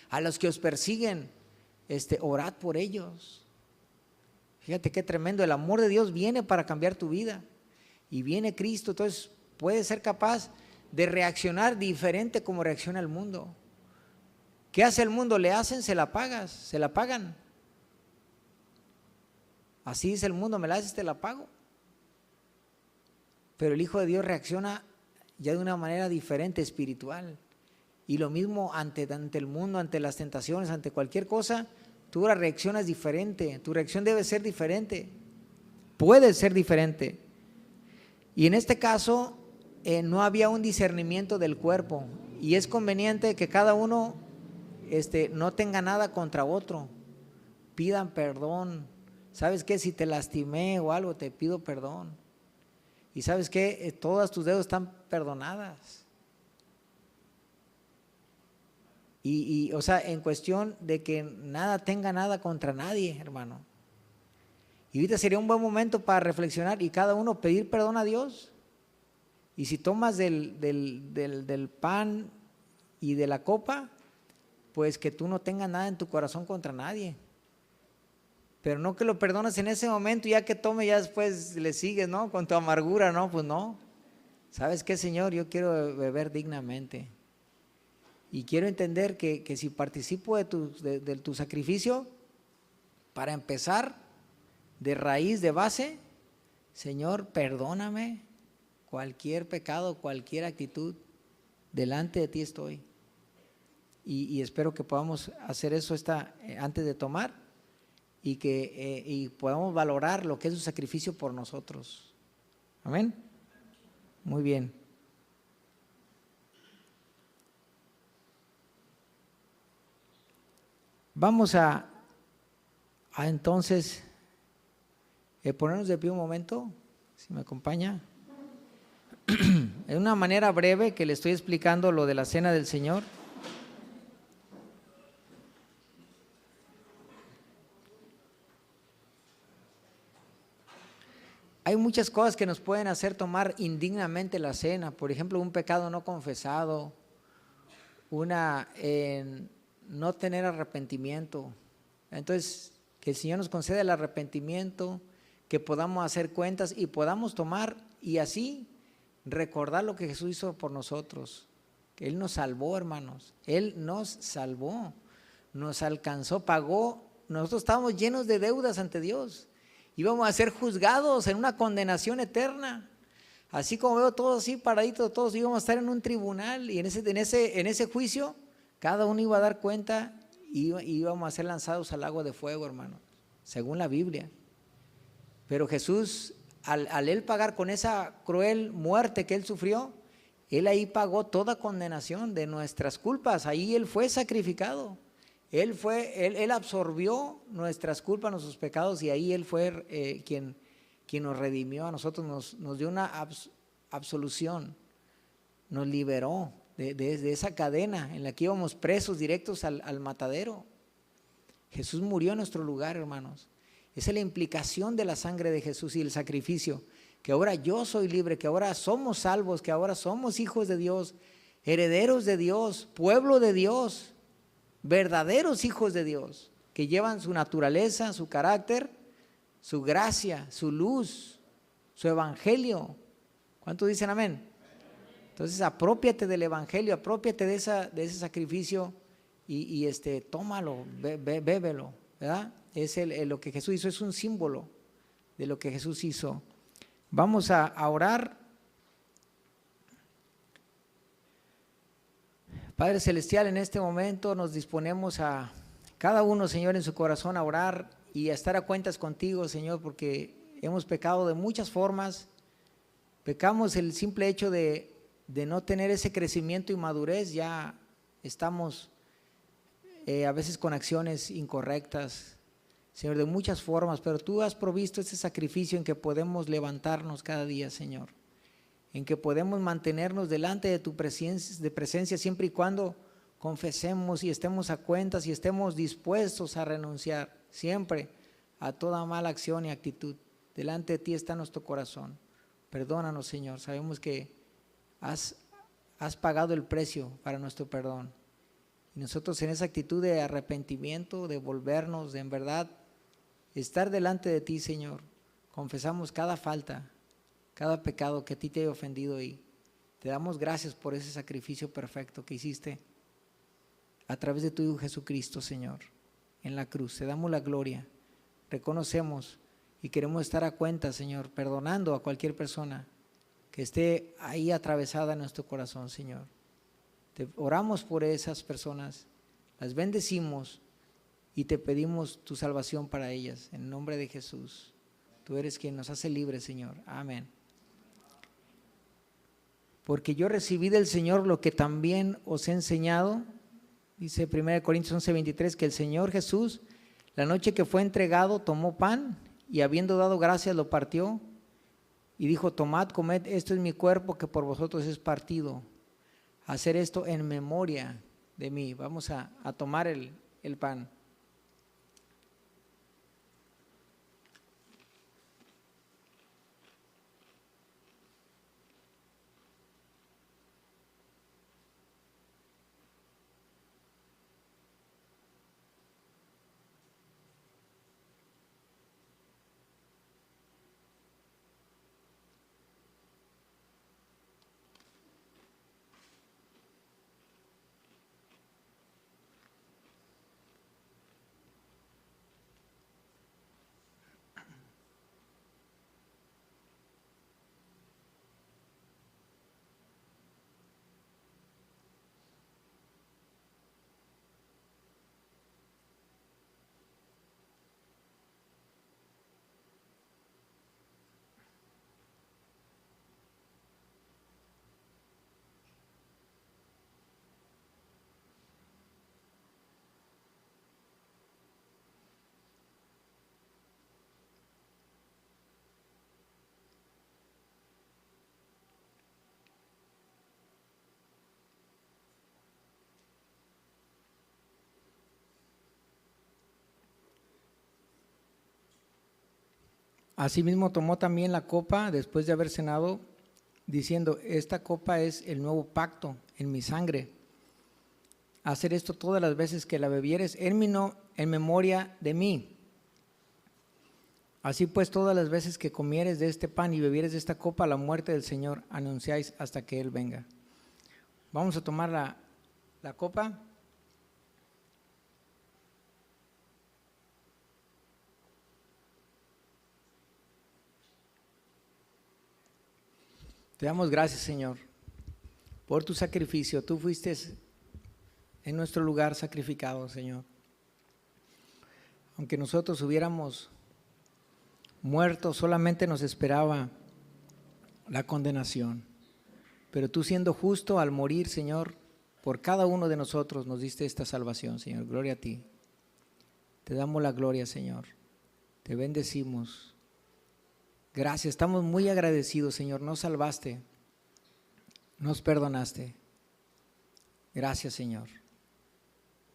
a los que os persiguen, orad por ellos. Fíjate qué tremendo, el amor de Dios viene para cambiar tu vida y viene Cristo, entonces puedes ser capaz de reaccionar diferente como reacciona el mundo. ¿Qué hace el mundo? Le hacen, se la pagan. Así dice el mundo: me la haces, te la pago. Pero el Hijo de Dios reacciona ya de una manera diferente, espiritual. Y lo mismo ante el mundo, ante las tentaciones, ante cualquier cosa, tú ahora reaccionas diferente. Tu reacción debe ser diferente, puede ser diferente. Y en este caso no había un discernimiento del cuerpo, y es conveniente que cada uno no tenga nada contra otro. Pidan perdón. ¿Sabes qué? Si te lastimé o algo, te pido perdón. Y ¿sabes qué? Todas tus deudas están perdonadas. O sea, en cuestión de que nada tenga nada contra nadie, hermano. Y ahorita sería un buen momento para reflexionar y cada uno pedir perdón a Dios. Y si tomas del pan y de la copa, pues que tú no tengas nada en tu corazón contra nadie. Pero no que lo perdonas en ese momento y ya que tome, ya después le sigues, ¿no? Con tu amargura, ¿no? Pues no. ¿Sabes qué, Señor? Yo quiero beber dignamente. Y quiero entender que si participo de tu sacrificio, para empezar, de raíz, de base, Señor, perdóname cualquier pecado, cualquier actitud, delante de ti estoy. Y espero que podamos hacer eso antes de tomar y podamos valorar lo que es su sacrificio por nosotros. Amén. Muy bien. Vamos a entonces ponernos de pie un momento, si me acompaña. En una manera breve que le estoy explicando lo de la cena del Señor. Hay muchas cosas que nos pueden hacer tomar indignamente la cena. Por ejemplo, un pecado no confesado, no tener arrepentimiento. Entonces, que el Señor nos conceda el arrepentimiento, que podamos hacer cuentas y podamos tomar y así recordar lo que Jesús hizo por nosotros. Él nos salvó, hermanos. Él nos salvó, nos alcanzó, pagó. Nosotros estábamos llenos de deudas ante Dios. Íbamos a ser juzgados en una condenación eterna. Así como veo todos así paraditos, todos íbamos a estar en un tribunal y en ese juicio cada uno iba a dar cuenta y íbamos a ser lanzados al lago de fuego, hermano, según la Biblia. Pero Jesús, al Él pagar con esa cruel muerte que Él sufrió, Él ahí pagó toda condenación de nuestras culpas. Ahí Él fue sacrificado. Él absorbió nuestras culpas, nuestros pecados, y ahí Él fue quien nos redimió a nosotros, nos dio una absolución, nos liberó de esa cadena en la que íbamos presos directos al matadero. Jesús murió en nuestro lugar, hermanos. Esa es la implicación de la sangre de Jesús y el sacrificio, que ahora yo soy libre, que ahora somos salvos, que ahora somos hijos de Dios, herederos de Dios, pueblo de Dios, verdaderos hijos de Dios, que llevan su naturaleza, su carácter, su gracia, su luz, su evangelio. ¿Cuántos dicen amén? Entonces aprópiate del evangelio, aprópiate de ese sacrificio y tómalo, bébelo, ¿verdad? Es lo que Jesús hizo, es un símbolo de lo que Jesús hizo. Vamos a orar. Padre Celestial, en este momento nos disponemos a cada uno, Señor, en su corazón a orar y a estar a cuentas contigo, Señor, porque hemos pecado de muchas formas. Pecamos el simple hecho de no tener ese crecimiento y madurez, ya estamos a veces con acciones incorrectas, Señor, de muchas formas, pero tú has provisto ese sacrificio en que podemos levantarnos cada día, Señor, en que podemos mantenernos delante de tu presencia siempre y cuando confesemos y estemos a cuentas y estemos dispuestos a renunciar siempre a toda mala acción y actitud. Delante de ti está nuestro corazón. Perdónanos, Señor, sabemos que has pagado el precio para nuestro perdón. Y nosotros en esa actitud de arrepentimiento, de volvernos, de en verdad estar delante de ti, Señor, confesamos cada falta, cada pecado que a ti te haya ofendido y te damos gracias por ese sacrificio perfecto que hiciste a través de tu Hijo Jesucristo, Señor, en la cruz. Te damos la gloria, reconocemos y queremos estar a cuenta, Señor, perdonando a cualquier persona que esté ahí atravesada en nuestro corazón, Señor. Te oramos por esas personas, las bendecimos y te pedimos tu salvación para ellas, en el nombre de Jesús. Tú eres quien nos hace libres, Señor. Amén. Porque yo recibí del Señor lo que también os he enseñado, dice 1 Corintios 11:23, que el Señor Jesús, la noche que fue entregado, tomó pan y habiendo dado gracias lo partió y dijo: tomad, comed, esto es mi cuerpo que por vosotros es partido. Hacer esto en memoria de mí. Vamos a tomar el pan. Asimismo tomó también la copa después de haber cenado, diciendo: esta copa es el nuevo pacto en mi sangre. Hacer esto todas las veces que la bebieres en memoria de mí. Así pues, todas las veces que comieres de este pan y bebieres de esta copa, la muerte del Señor anunciáis hasta que Él venga. Vamos a tomar la copa. Te damos gracias, Señor, por tu sacrificio. Tú fuiste en nuestro lugar sacrificado, Señor. Aunque nosotros hubiéramos muerto, solamente nos esperaba la condenación. Pero tú, siendo justo al morir, Señor, por cada uno de nosotros nos diste esta salvación, Señor. Gloria a ti. Te damos la gloria, Señor. Te bendecimos. Gracias, estamos muy agradecidos, Señor. Nos salvaste, nos perdonaste. Gracias, Señor.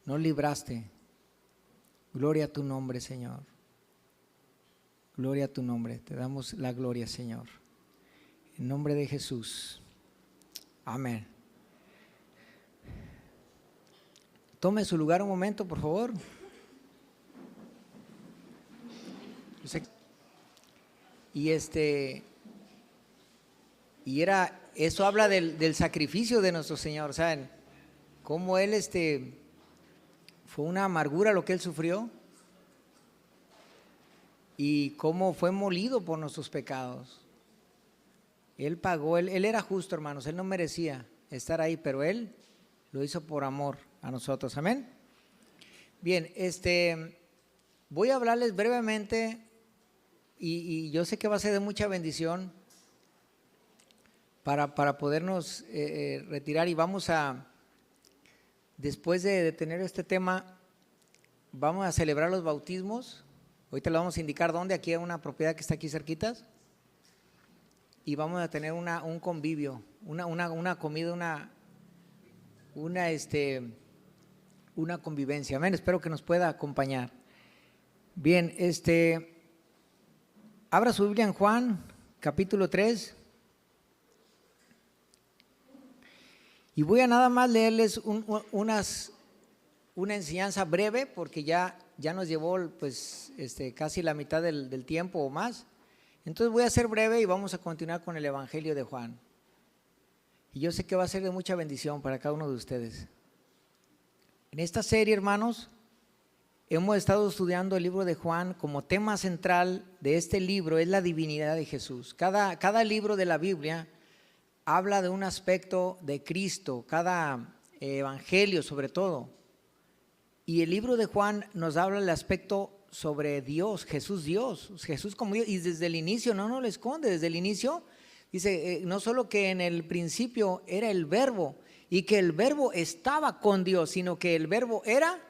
Nos libraste. Gloria a tu nombre, Señor. Gloria a tu nombre. Te damos la gloria, Señor. En nombre de Jesús. Amén. Tome su lugar un momento, por favor. Eso habla del sacrificio de nuestro Señor, ¿saben? Cómo Él fue una amargura lo que Él sufrió y cómo fue molido por nuestros pecados. Él pagó, él era justo, hermanos, Él no merecía estar ahí, pero Él lo hizo por amor a nosotros, amén. Bien, voy a hablarles brevemente. Y yo sé que va a ser de mucha bendición para podernos retirar, y vamos a, después de tener este tema, vamos a celebrar los bautismos. Ahorita le vamos a indicar dónde, aquí en una propiedad que está aquí cerquitas, y vamos a tener un convivio, una comida, una convivencia. Amén, espero que nos pueda acompañar. Bien, abra su Biblia en Juan, capítulo 3. Y voy a nada más leerles una enseñanza breve, porque ya nos llevó pues, casi la mitad del tiempo o más. Entonces voy a ser breve y vamos a continuar con el Evangelio de Juan. Y yo sé que va a ser de mucha bendición para cada uno de ustedes. En esta serie, hermanos, hemos estado estudiando el libro de Juan. Como tema central de este libro es la divinidad de Jesús. Cada libro de la Biblia habla de un aspecto de Cristo, cada evangelio sobre todo. Y el libro de Juan nos habla del aspecto sobre Dios, Jesús como Dios. Y desde el inicio, no lo esconde, desde el inicio dice, no solo que en el principio era el verbo y que el verbo estaba con Dios, sino que el verbo era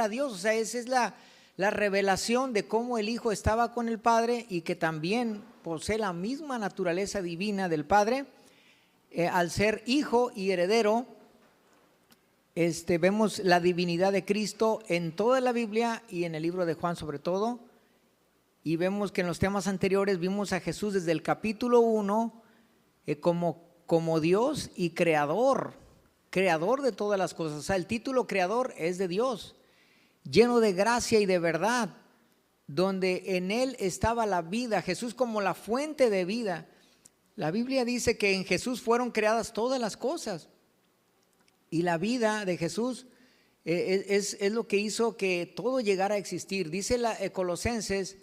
Dios. O sea, esa es la revelación de cómo el Hijo estaba con el Padre y que también posee la misma naturaleza divina del Padre. Al ser Hijo y heredero, vemos la divinidad de Cristo en toda la Biblia y en el libro de Juan sobre todo. Y vemos que en los temas anteriores vimos a Jesús desde el capítulo 1 como Dios y creador de todas las cosas. O sea, el título creador es de Dios, lleno de gracia y de verdad, donde en Él estaba la vida, Jesús como la fuente de vida. La Biblia dice que en Jesús fueron creadas todas las cosas, y la vida de Jesús es lo que hizo que todo llegara a existir. Dice Colosenses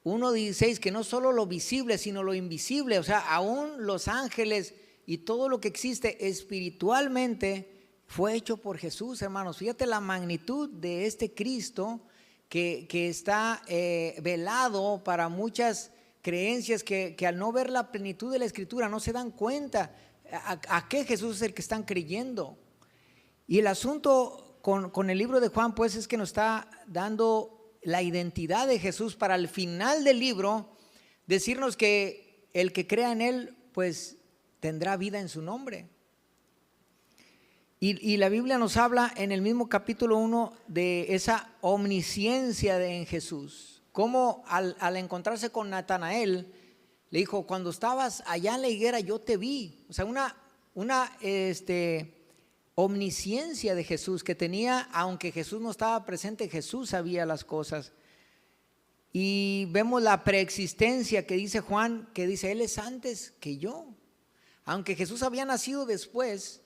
1:16 que no solo lo visible, sino lo invisible, o sea, aún los ángeles y todo lo que existe espiritualmente fue hecho por Jesús, hermanos. Fíjate la magnitud de este Cristo que está velado para muchas creencias que al no ver la plenitud de la Escritura no se dan cuenta a qué Jesús es el que están creyendo. Y el asunto con el libro de Juan pues es que nos está dando la identidad de Jesús para al final del libro decirnos que el que crea en Él pues tendrá vida en su nombre. Y la Biblia nos habla en el mismo capítulo 1 de esa omnisciencia en Jesús. Cómo al encontrarse con Natanael, le dijo, cuando estabas allá en la higuera yo te vi. O sea, una omnisciencia de Jesús que tenía, aunque Jesús no estaba presente, Jesús sabía las cosas. Y vemos la preexistencia que dice Juan, que dice, Él es antes que yo. Aunque Jesús había nacido después,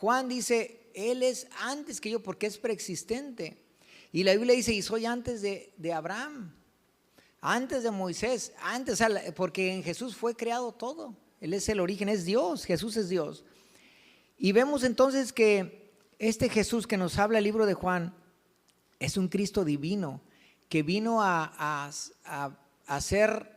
Juan dice, Él es antes que yo porque es preexistente. Y la Biblia dice, y soy antes de Abraham, antes de Moisés, antes, o sea, porque en Jesús fue creado todo. Él es el origen, es Dios, Jesús es Dios. Y vemos entonces que este Jesús que nos habla el libro de Juan es un Cristo divino que vino a hacer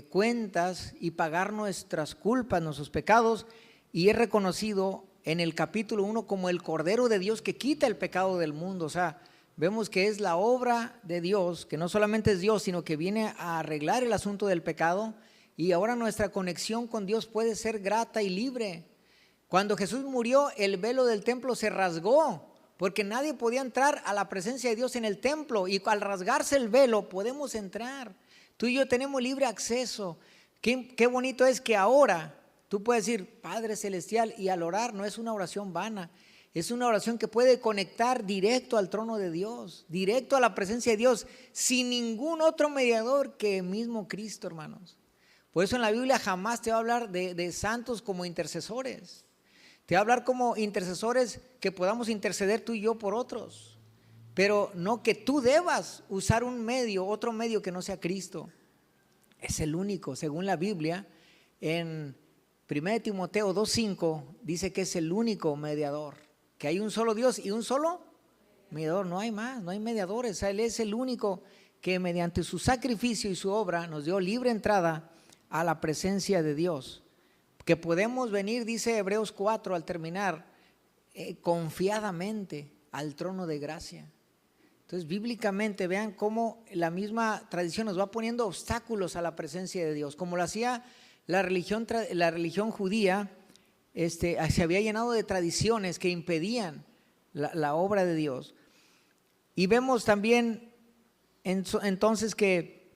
cuentas y pagar nuestras culpas, nuestros pecados, y es reconocido en el capítulo 1 como el Cordero de Dios que quita el pecado del mundo. O sea, vemos que es la obra de Dios, que no solamente es Dios, sino que viene a arreglar el asunto del pecado, y ahora nuestra conexión con Dios puede ser grata y libre. Cuando Jesús murió, el velo del templo se rasgó, porque nadie podía entrar a la presencia de Dios en el templo, y al rasgarse el velo podemos entrar. Tú y yo tenemos libre acceso. Qué bonito es que ahora tú puedes decir Padre Celestial, y al orar no es una oración vana, es una oración que puede conectar directo al trono de Dios, directo a la presencia de Dios, sin ningún otro mediador que el mismo Cristo, hermanos. Por eso en la Biblia jamás te va a hablar de santos como intercesores. Te va a hablar como intercesores que podamos interceder tú y yo por otros, pero no que tú debas usar un medio, otro medio que no sea Cristo. Es el único, según la Biblia, en 1 Timoteo 2:5 dice que es el único mediador, que hay un solo Dios y un solo mediador, no hay más, no hay mediadores. O sea, Él es el único que mediante su sacrificio y su obra nos dio libre entrada a la presencia de Dios. Que podemos venir, dice Hebreos 4 al terminar, confiadamente al trono de gracia. Entonces, bíblicamente, vean cómo la misma tradición nos va poniendo obstáculos a la presencia de Dios. Como lo hacía la religión judía, se había llenado de tradiciones que impedían la obra de Dios. Y vemos también entonces que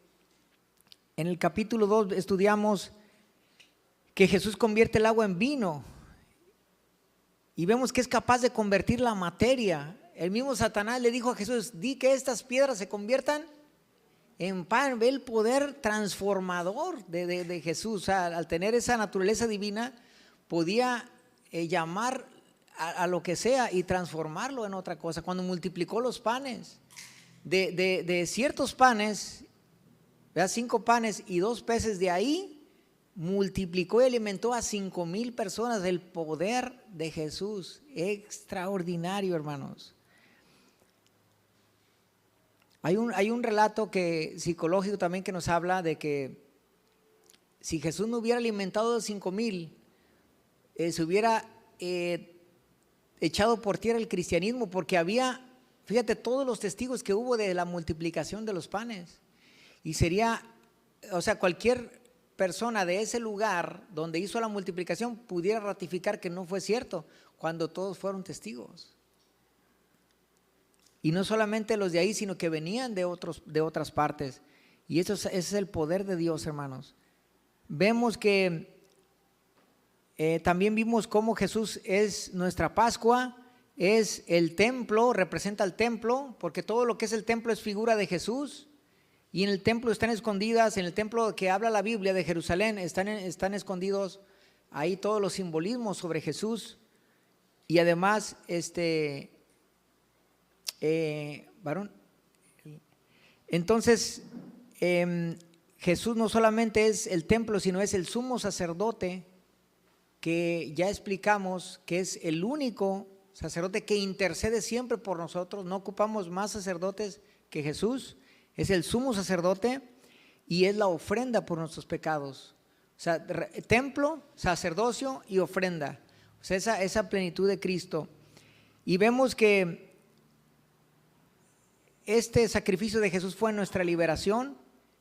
en el capítulo 2 estudiamos que Jesús convierte el agua en vino, y vemos que es capaz de convertir la materia. El mismo Satanás le dijo a Jesús, di que estas piedras se conviertan en pan. Ve el poder transformador de Jesús. O sea, al tener esa naturaleza divina podía llamar a lo que sea y transformarlo en otra cosa. Cuando multiplicó los panes, de ciertos panes, 5 panes y 2 peces, de ahí multiplicó y alimentó a 5,000 personas. El poder de Jesús, extraordinario, hermanos. Hay un relato psicológico también que nos habla de que si Jesús no hubiera alimentado a 5,000, se hubiera echado por tierra el cristianismo, porque había, fíjate, todos los testigos que hubo de la multiplicación de los panes. Y sería, o sea, cualquier persona de ese lugar donde hizo la multiplicación pudiera ratificar que no fue cierto, cuando todos fueron testigos. Y no solamente los de ahí, sino que venían de otras partes. Y ese es el poder de Dios, hermanos. Vemos que también vimos cómo Jesús es nuestra Pascua, es el templo, representa el templo, porque todo lo que es el templo es figura de Jesús. Y en el templo están escondidas, en el templo que habla la Biblia de Jerusalén, están escondidos ahí todos los simbolismos sobre Jesús. Y además, varón, entonces Jesús no solamente es el templo, sino es el sumo sacerdote, que ya explicamos que es el único sacerdote que intercede siempre por nosotros. No ocupamos más sacerdotes que Jesús. Es el sumo sacerdote y es la ofrenda por nuestros pecados. O sea, templo, sacerdocio y ofrenda. O sea, esa plenitud de Cristo. Y vemos que este sacrificio de Jesús fue nuestra liberación,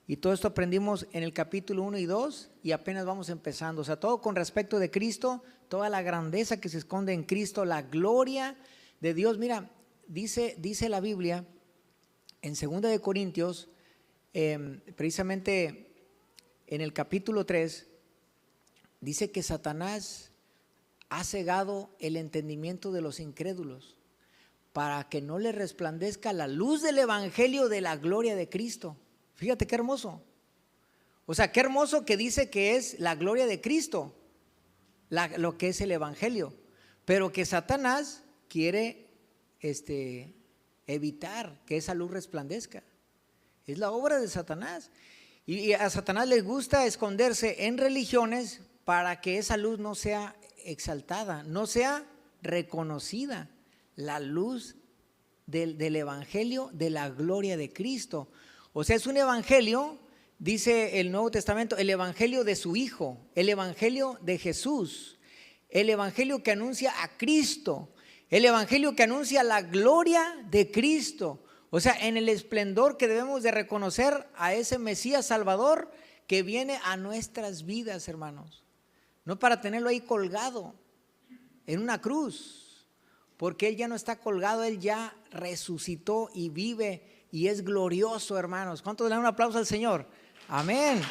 y todo esto aprendimos en el capítulo 1 y 2, y apenas vamos empezando. O sea, todo con respecto de Cristo, toda la grandeza que se esconde en Cristo, la gloria de Dios. Mira, dice la Biblia en 2 de Corintios, precisamente en el capítulo 3, dice que Satanás ha cegado el entendimiento de los incrédulos para que no le resplandezca la luz del evangelio de la gloria de Cristo. Fíjate qué hermoso. O sea, qué hermoso que dice que es la gloria de Cristo, lo que es el evangelio. pero que Satanás quiere evitar que esa luz resplandezca. Es la obra de Satanás. Y a Satanás le gusta esconderse en religiones para que esa luz no sea exaltada, no sea reconocida. La luz del evangelio de la gloria de Cristo. O sea, es un evangelio, dice el Nuevo Testamento, el evangelio de su Hijo, el evangelio de Jesús, el evangelio que anuncia a Cristo, el evangelio que anuncia la gloria de Cristo. O sea, en el esplendor que debemos de reconocer a ese Mesías Salvador que viene a nuestras vidas, hermanos. No para tenerlo ahí colgado en una cruz, porque Él ya no está colgado, Él ya resucitó y vive y es glorioso, hermanos. ¿Cuántos le dan un aplauso al Señor? Amén.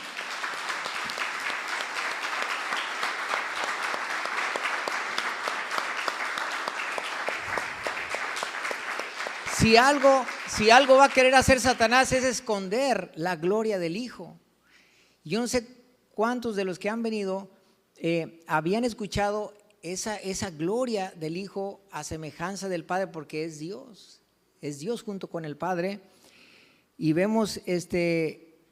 Si algo va a querer hacer Satanás es esconder la gloria del Hijo. Yo no sé cuántos de los que han venido habían escuchado esa gloria del Hijo a semejanza del Padre, porque es Dios junto con el Padre. Y vemos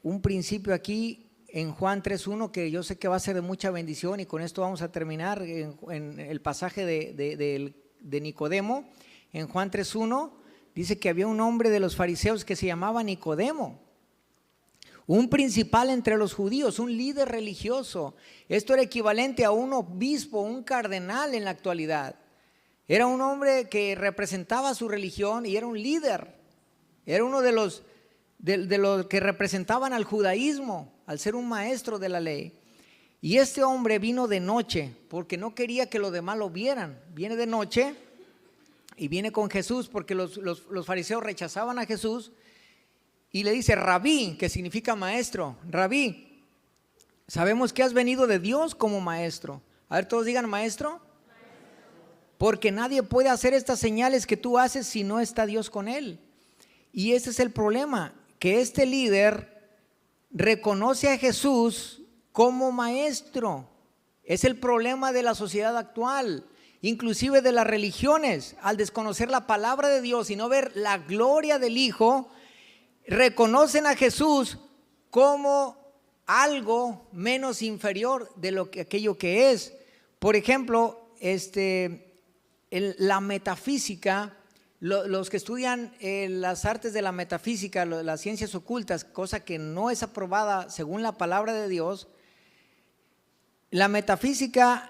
un principio aquí en Juan 3:1 que yo sé que va a ser de mucha bendición, y con esto vamos a terminar en el pasaje de Nicodemo. En Juan 3:1 dice que había un hombre de los fariseos que se llamaba Nicodemo, un principal entre los judíos, un líder religioso. Esto era equivalente a un obispo, un cardenal en la actualidad. Era un hombre que representaba su religión y era un líder. Era uno de los que representaban al judaísmo, al ser un maestro de la ley. Y este hombre vino de noche porque no quería que los demás lo vieran. Viene de noche y viene con Jesús porque los fariseos rechazaban a Jesús. Y le dice: Rabí, que significa maestro. Rabí, sabemos que has venido de Dios como maestro. A ver, todos digan maestro. Porque nadie puede hacer estas señales que tú haces si no está Dios con él. Y ese es el problema, que este líder reconoce a Jesús como maestro. Es el problema de la sociedad actual, inclusive de las religiones. Al desconocer la palabra de Dios y no ver la gloria del Hijo, reconocen a Jesús como algo menos inferior de aquello que es. Por ejemplo, la metafísica, los que estudian las artes de la metafísica, las ciencias ocultas, cosa que no es aprobada según la palabra de Dios, la metafísica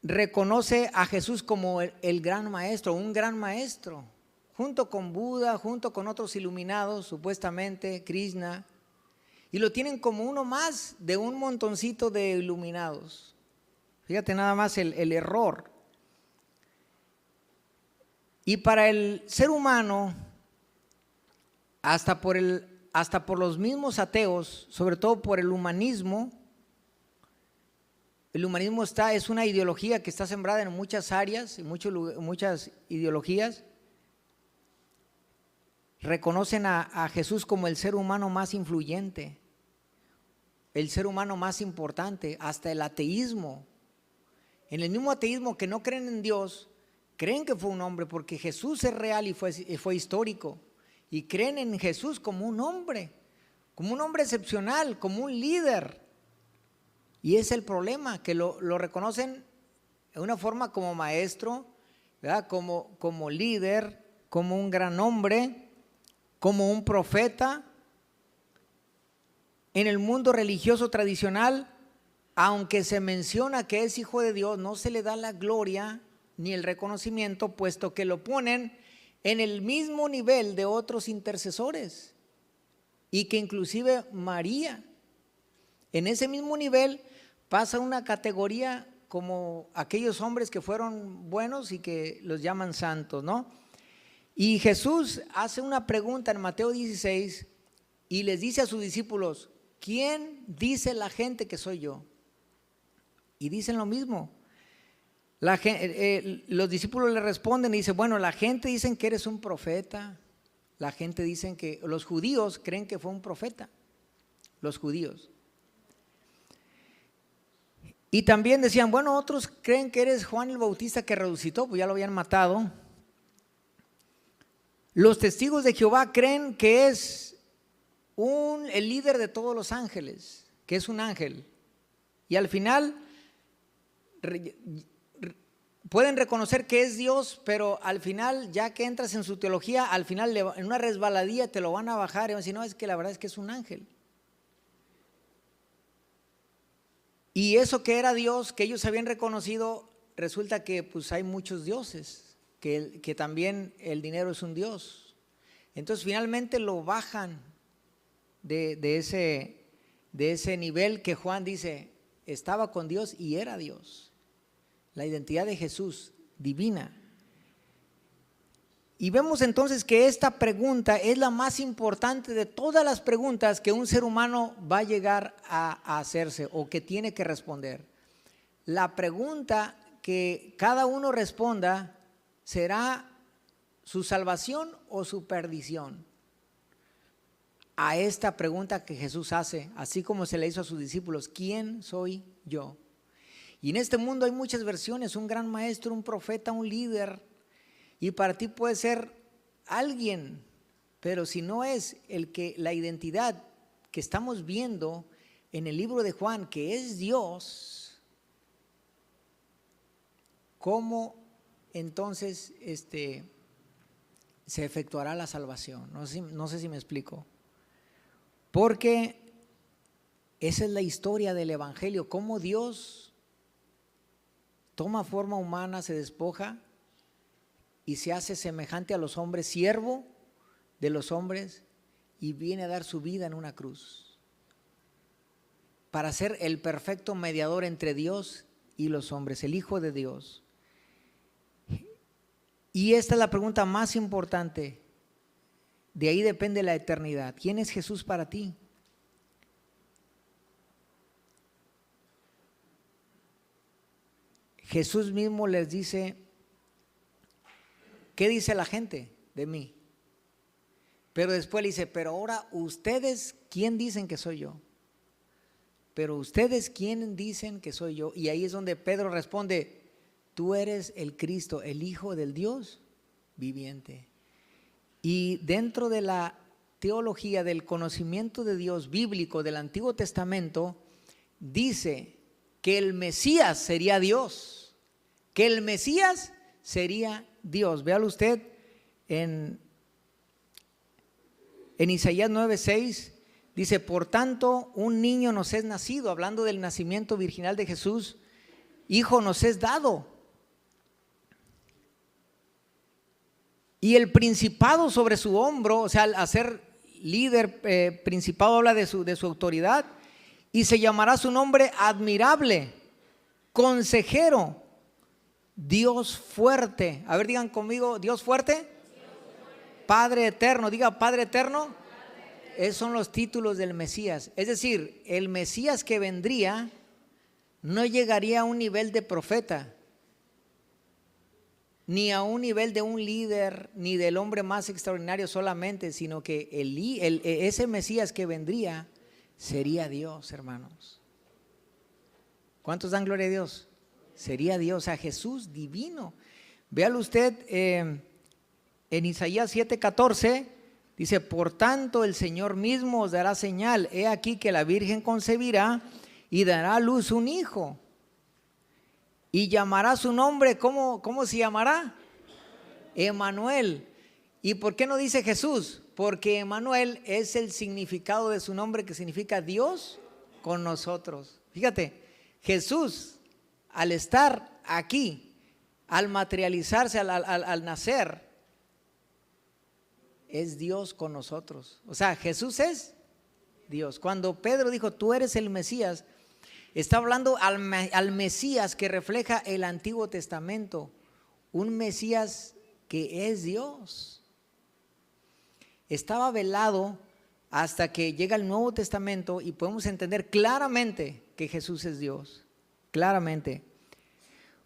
reconoce a Jesús como el gran maestro, un gran maestro, junto con Buda, junto con otros iluminados, supuestamente, Krishna, y lo tienen como uno más de un montoncito de iluminados. Fíjate nada más el error. Y para el ser humano, hasta por los mismos ateos, sobre todo por el humanismo es una ideología que está sembrada en muchas áreas, en muchas ideologías. Reconocen a Jesús como el ser humano más influyente, el ser humano más importante, hasta el ateísmo. En el mismo ateísmo, que no creen en Dios, creen que fue un hombre, porque Jesús es real y fue histórico, y creen en Jesús como un hombre excepcional, como un líder. Y es el problema, que lo reconocen de una forma como maestro, ¿verdad? Como líder, como un gran hombre, como un profeta. En el mundo religioso tradicional, aunque se menciona que es hijo de Dios, no se le da la gloria ni el reconocimiento, puesto que lo ponen en el mismo nivel de otros intercesores, y que inclusive María, en ese mismo nivel, pasa una categoría como aquellos hombres que fueron buenos y que los llaman santos, ¿no? Y Jesús hace una pregunta en Mateo 16 y les dice a sus discípulos: ¿quién dice la gente que soy yo? Y dicen lo mismo. Los discípulos le responden y dicen: bueno, la gente dicen que eres un profeta. La gente dicen que los judíos creen que fue un profeta. Los judíos. Y también decían, bueno, otros creen que eres Juan el Bautista que resucitó, pues ya lo habían matado. Los testigos de Jehová creen que es el líder de todos los ángeles, que es un ángel. Y al final pueden reconocer que es Dios, pero al final, ya que entras en su teología, al final en una resbaladilla te lo van a bajar y van a decir, no, es que la verdad es que es un ángel. Y eso que era Dios, que ellos habían reconocido, resulta que pues hay muchos dioses, que también el dinero es un dios. Entonces finalmente lo bajan de ese nivel que Juan dice, estaba con Dios y era Dios. La identidad de Jesús, divina. Y vemos entonces que esta pregunta es la más importante de todas las preguntas que un ser humano va a llegar a hacerse o que tiene que responder. La pregunta que cada uno responda será su salvación o su perdición. A esta pregunta que Jesús hace, así como se le hizo a sus discípulos, ¿quién soy yo? Y en este mundo hay muchas versiones, un gran maestro, un profeta, un líder. Y para ti puede ser alguien, pero si no es la identidad que estamos viendo en el libro de Juan, que es Dios, ¿cómo entonces se efectuará la salvación? No sé si me explico. Porque esa es la historia del evangelio, cómo Dios toma forma humana, se despoja y se hace semejante a los hombres, siervo de los hombres, y viene a dar su vida en una cruz para ser el perfecto mediador entre Dios y los hombres, el Hijo de Dios. Y esta es la pregunta más importante. De ahí depende la eternidad. ¿Quién es Jesús para ti? Jesús mismo les dice, ¿qué dice la gente de mí? Pero después le dice, pero ahora ustedes, ¿quién dicen que soy yo? Pero ustedes, ¿quién dicen que soy yo? Y ahí es donde Pedro responde, tú eres el Cristo, el Hijo del Dios viviente. Y dentro de la teología del conocimiento de Dios bíblico del Antiguo Testamento, dice que el Mesías sería Dios, que el Mesías sería Dios. Véalo usted en Isaías 9:6, dice, por tanto un niño nos es nacido, hablando del nacimiento virginal de Jesús, hijo nos es dado. Y el principado sobre su hombro, o sea, al ser líder, principado habla de su autoridad, y se llamará su nombre admirable, consejero, Dios fuerte. A ver, digan conmigo, Dios fuerte, Padre eterno, diga Padre eterno. Esos son los títulos del Mesías. Es decir, el Mesías que vendría no llegaría a un nivel de profeta, ni a un nivel de un líder, ni del hombre más extraordinario solamente, sino que ese Mesías que vendría sería Dios, hermanos. ¿Cuántos dan gloria a Dios? Sería Dios, o sea, Jesús divino. Véalo usted en Isaías 7:14, dice, por tanto el Señor mismo os dará señal, he aquí que la Virgen concebirá y dará a luz un hijo. Y llamará su nombre, ¿cómo se llamará? Emmanuel. ¿Y por qué no dice Jesús? Porque Emmanuel es el significado de su nombre, que significa Dios con nosotros. Fíjate, Jesús al estar aquí, al materializarse, al nacer, es Dios con nosotros. O sea, Jesús es Dios. Cuando Pedro dijo, tú eres el Mesías, está hablando al Mesías que refleja el Antiguo Testamento, un Mesías que es Dios. Estaba velado hasta que llega el Nuevo Testamento y podemos entender claramente que Jesús es Dios, claramente.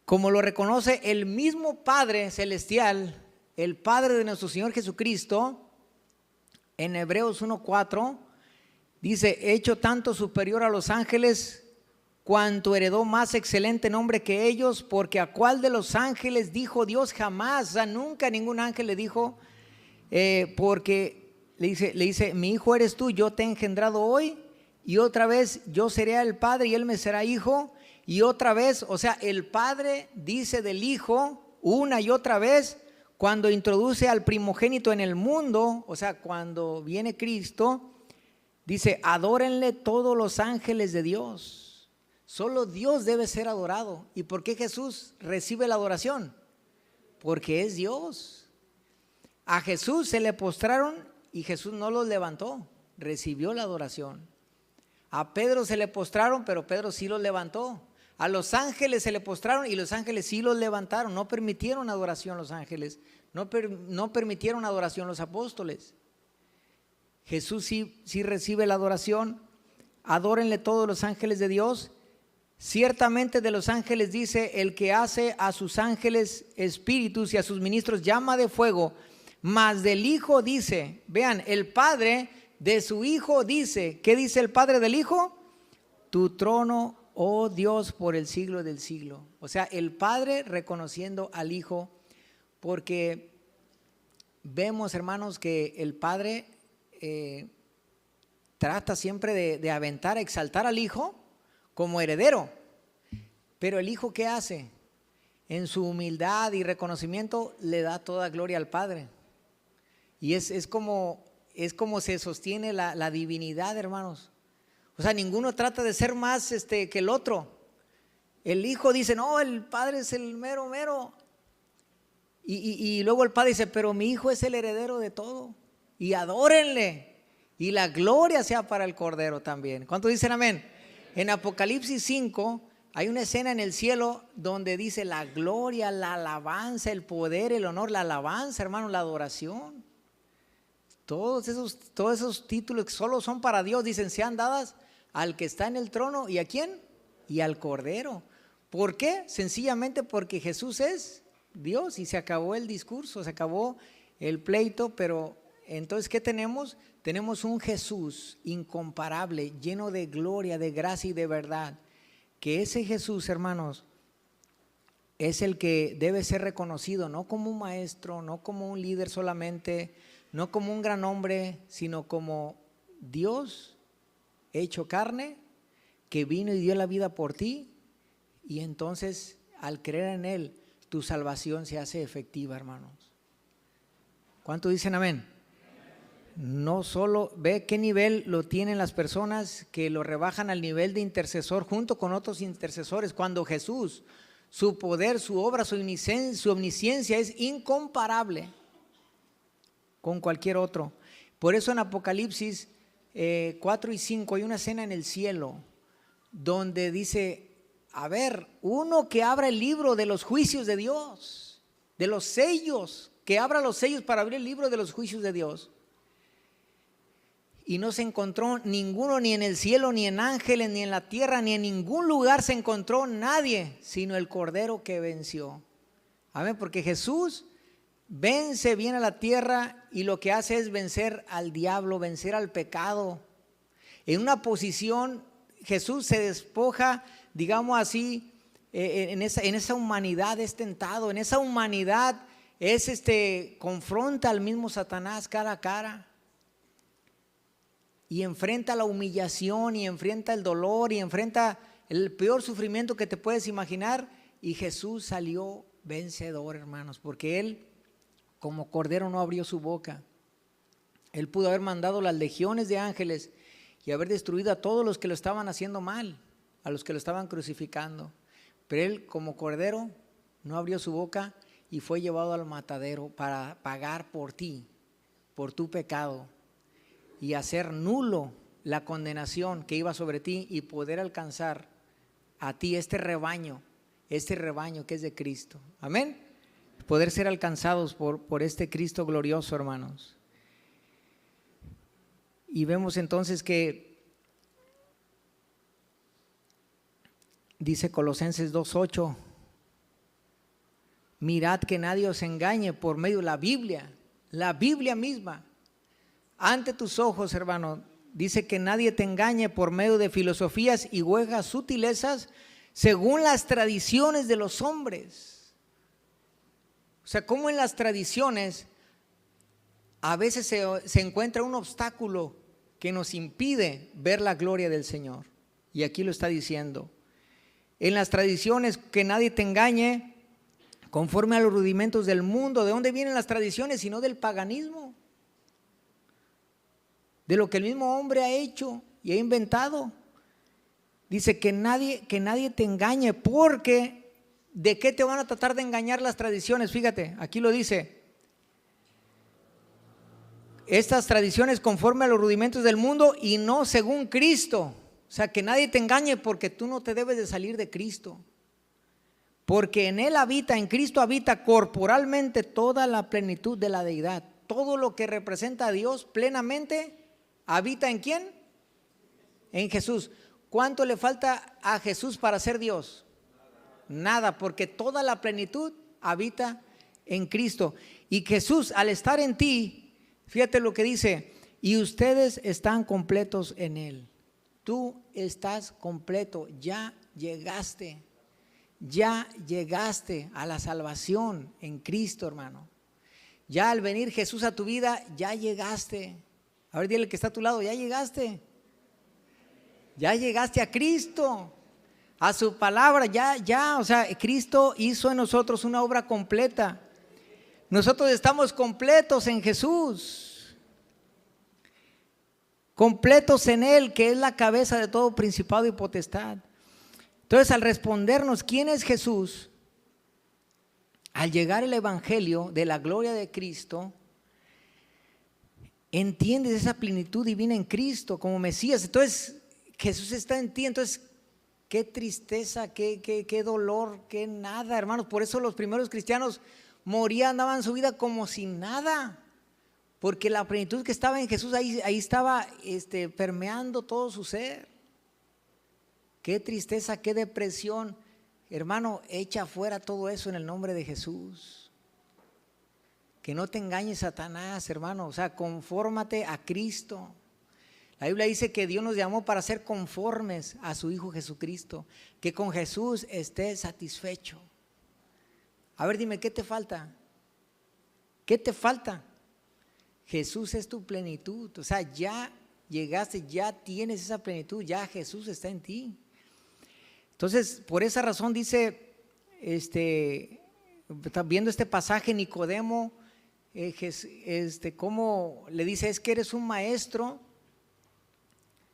Como lo reconoce el mismo Padre Celestial, el Padre de nuestro Señor Jesucristo, en Hebreos 1:4, dice, hecho tanto superior a los ángeles, cuanto heredó más excelente nombre que ellos, porque a cuál de los ángeles dijo Dios jamás, o sea, nunca ningún ángel le dijo, porque le dice, mi hijo eres tú, yo te he engendrado hoy, y otra vez yo seré el padre y él me será hijo, y otra vez, o sea, el padre dice del hijo una y otra vez, cuando introduce al primogénito en el mundo, o sea, cuando viene Cristo, dice, adórenle todos los ángeles de Dios. Solo Dios debe ser adorado. ¿Y por qué Jesús recibe la adoración? Porque es Dios. A Jesús se le postraron y Jesús no los levantó, recibió la adoración. A Pedro se le postraron, pero Pedro sí los levantó. A los ángeles se le postraron y los ángeles sí los levantaron. No permitieron adoración los ángeles, no permitieron adoración los apóstoles. Jesús sí recibe la adoración. Adórenle todos los ángeles de Dios. Ciertamente de los ángeles dice, el que hace a sus ángeles espíritus y a sus ministros llama de fuego. Mas del Hijo dice, vean, el Padre de su Hijo dice, ¿qué dice el Padre del Hijo? Tu trono, oh Dios, por el siglo del siglo. O sea, el Padre reconociendo al Hijo, porque vemos, hermanos, que el Padre trata siempre de aventar, exaltar al Hijo como heredero. Pero el Hijo, ¿qué hace? En su humildad y reconocimiento le da toda gloria al Padre. Y es como se sostiene la divinidad, hermanos. O sea, ninguno trata de ser más que el otro. El Hijo dice, no, el Padre es el mero, mero. Y luego el Padre dice, pero mi Hijo es el heredero de todo. Y adórenle. Y la gloria sea para el Cordero también. ¿Cuántos dicen amén? En Apocalipsis 5 hay una escena en el cielo donde dice la gloria, la alabanza, el poder, el honor, la alabanza, hermano, la adoración. Todos esos títulos que solo son para Dios, dicen, sean dadas al que está en el trono. ¿Y a quién? Y al Cordero. ¿Por qué? Sencillamente porque Jesús es Dios y se acabó el discurso, se acabó el pleito. Pero entonces, ¿qué tenemos? Tenemos un Jesús incomparable, lleno de gloria, de gracia y de verdad. Que ese Jesús, hermanos, es el que debe ser reconocido, no como un maestro, no como un líder solamente, no como un gran hombre, sino como Dios hecho carne, que vino y dio la vida por ti. Y entonces, al creer en Él, tu salvación se hace efectiva, hermanos. ¿Cuántos dicen amén? No solo, ve qué nivel lo tienen las personas que lo rebajan al nivel de intercesor junto con otros intercesores, cuando Jesús, su poder, su obra, su omnisciencia es incomparable con cualquier otro. Por eso en Apocalipsis 4 y 5 hay una escena en el cielo donde dice, a ver, uno que abra el libro de los juicios de Dios, de los sellos, que abra los sellos para abrir el libro de los juicios de Dios. Y no se encontró ninguno, ni en el cielo, ni en ángeles, ni en la tierra, ni en ningún lugar se encontró nadie, sino el Cordero que venció. Amén, porque Jesús vence bien a la tierra y lo que hace es vencer al diablo, vencer al pecado. En una posición, Jesús se despoja, digamos así, en esa humanidad es tentado, en esa humanidad confronta al mismo Satanás cara a cara. Y enfrenta la humillación, y enfrenta el dolor, y enfrenta el peor sufrimiento que te puedes imaginar. Y Jesús salió vencedor, hermanos, porque Él como Cordero no abrió su boca. Él pudo haber mandado las legiones de ángeles y haber destruido a todos los que lo estaban haciendo mal, a los que lo estaban crucificando. Pero Él como Cordero no abrió su boca y fue llevado al matadero para pagar por ti, por tu pecado, y hacer nulo la condenación que iba sobre ti y poder alcanzar a ti este rebaño que es de Cristo. Amén. Poder ser alcanzados por este Cristo glorioso, hermanos. Y vemos entonces que dice Colosenses 2:8, mirad que nadie os engañe por medio de la Biblia misma. Ante tus ojos, hermano, dice que nadie te engañe por medio de filosofías y huecas sutilezas según las tradiciones de los hombres. O sea, como en las tradiciones a veces se encuentra un obstáculo que nos impide ver la gloria del Señor. Y aquí lo está diciendo. En las tradiciones, que nadie te engañe conforme a los rudimentos del mundo. ¿De dónde vienen las tradiciones? Sino del paganismo. De lo que el mismo hombre ha hecho y ha inventado. Dice que nadie te engañe, porque ¿de qué te van a tratar de engañar las tradiciones? Fíjate, aquí lo dice. Estas tradiciones conforme a los rudimentos del mundo y no según Cristo. O sea, que nadie te engañe, porque tú no te debes de salir de Cristo. Porque en Él habita, en Cristo habita corporalmente toda la plenitud de la deidad. Todo lo que representa a Dios plenamente habita ¿en quién? En Jesús. ¿Cuánto le falta a Jesús para ser Dios? Nada, porque toda la plenitud habita en Cristo. Y Jesús, al estar en ti, fíjate lo que dice, y ustedes están completos en Él. Tú estás completo, ya llegaste a la salvación en Cristo, hermano. Ya al venir Jesús a tu vida, ya llegaste. A ver, dile que está a tu lado, ya llegaste a Cristo, a su palabra, o sea, Cristo hizo en nosotros una obra completa. Nosotros estamos completos en Jesús. Completos en Él, que es la cabeza de todo principado y potestad. Entonces, al respondernos quién es Jesús, al llegar el evangelio de la gloria de Cristo, entiendes esa plenitud divina en Cristo como Mesías. Entonces, Jesús está en ti. Entonces, qué tristeza, qué dolor, qué nada, hermanos. Por eso los primeros cristianos morían, daban su vida como sin nada. Porque la plenitud que estaba en Jesús ahí estaba permeando todo su ser. Qué tristeza, qué depresión. Hermano, echa fuera todo eso en el nombre de Jesús. Que no te engañe Satanás, hermano. O sea, confórmate a Cristo. La Biblia dice que Dios nos llamó para ser conformes a su Hijo Jesucristo. Que con Jesús estés satisfecho. A ver, dime, ¿qué te falta? ¿Qué te falta? Jesús es tu plenitud, o sea, ya llegaste, ya tienes esa plenitud, ya Jesús está en ti. Entonces, por esa razón dice, viendo este pasaje, Nicodemo, cómo le dice, es que eres un maestro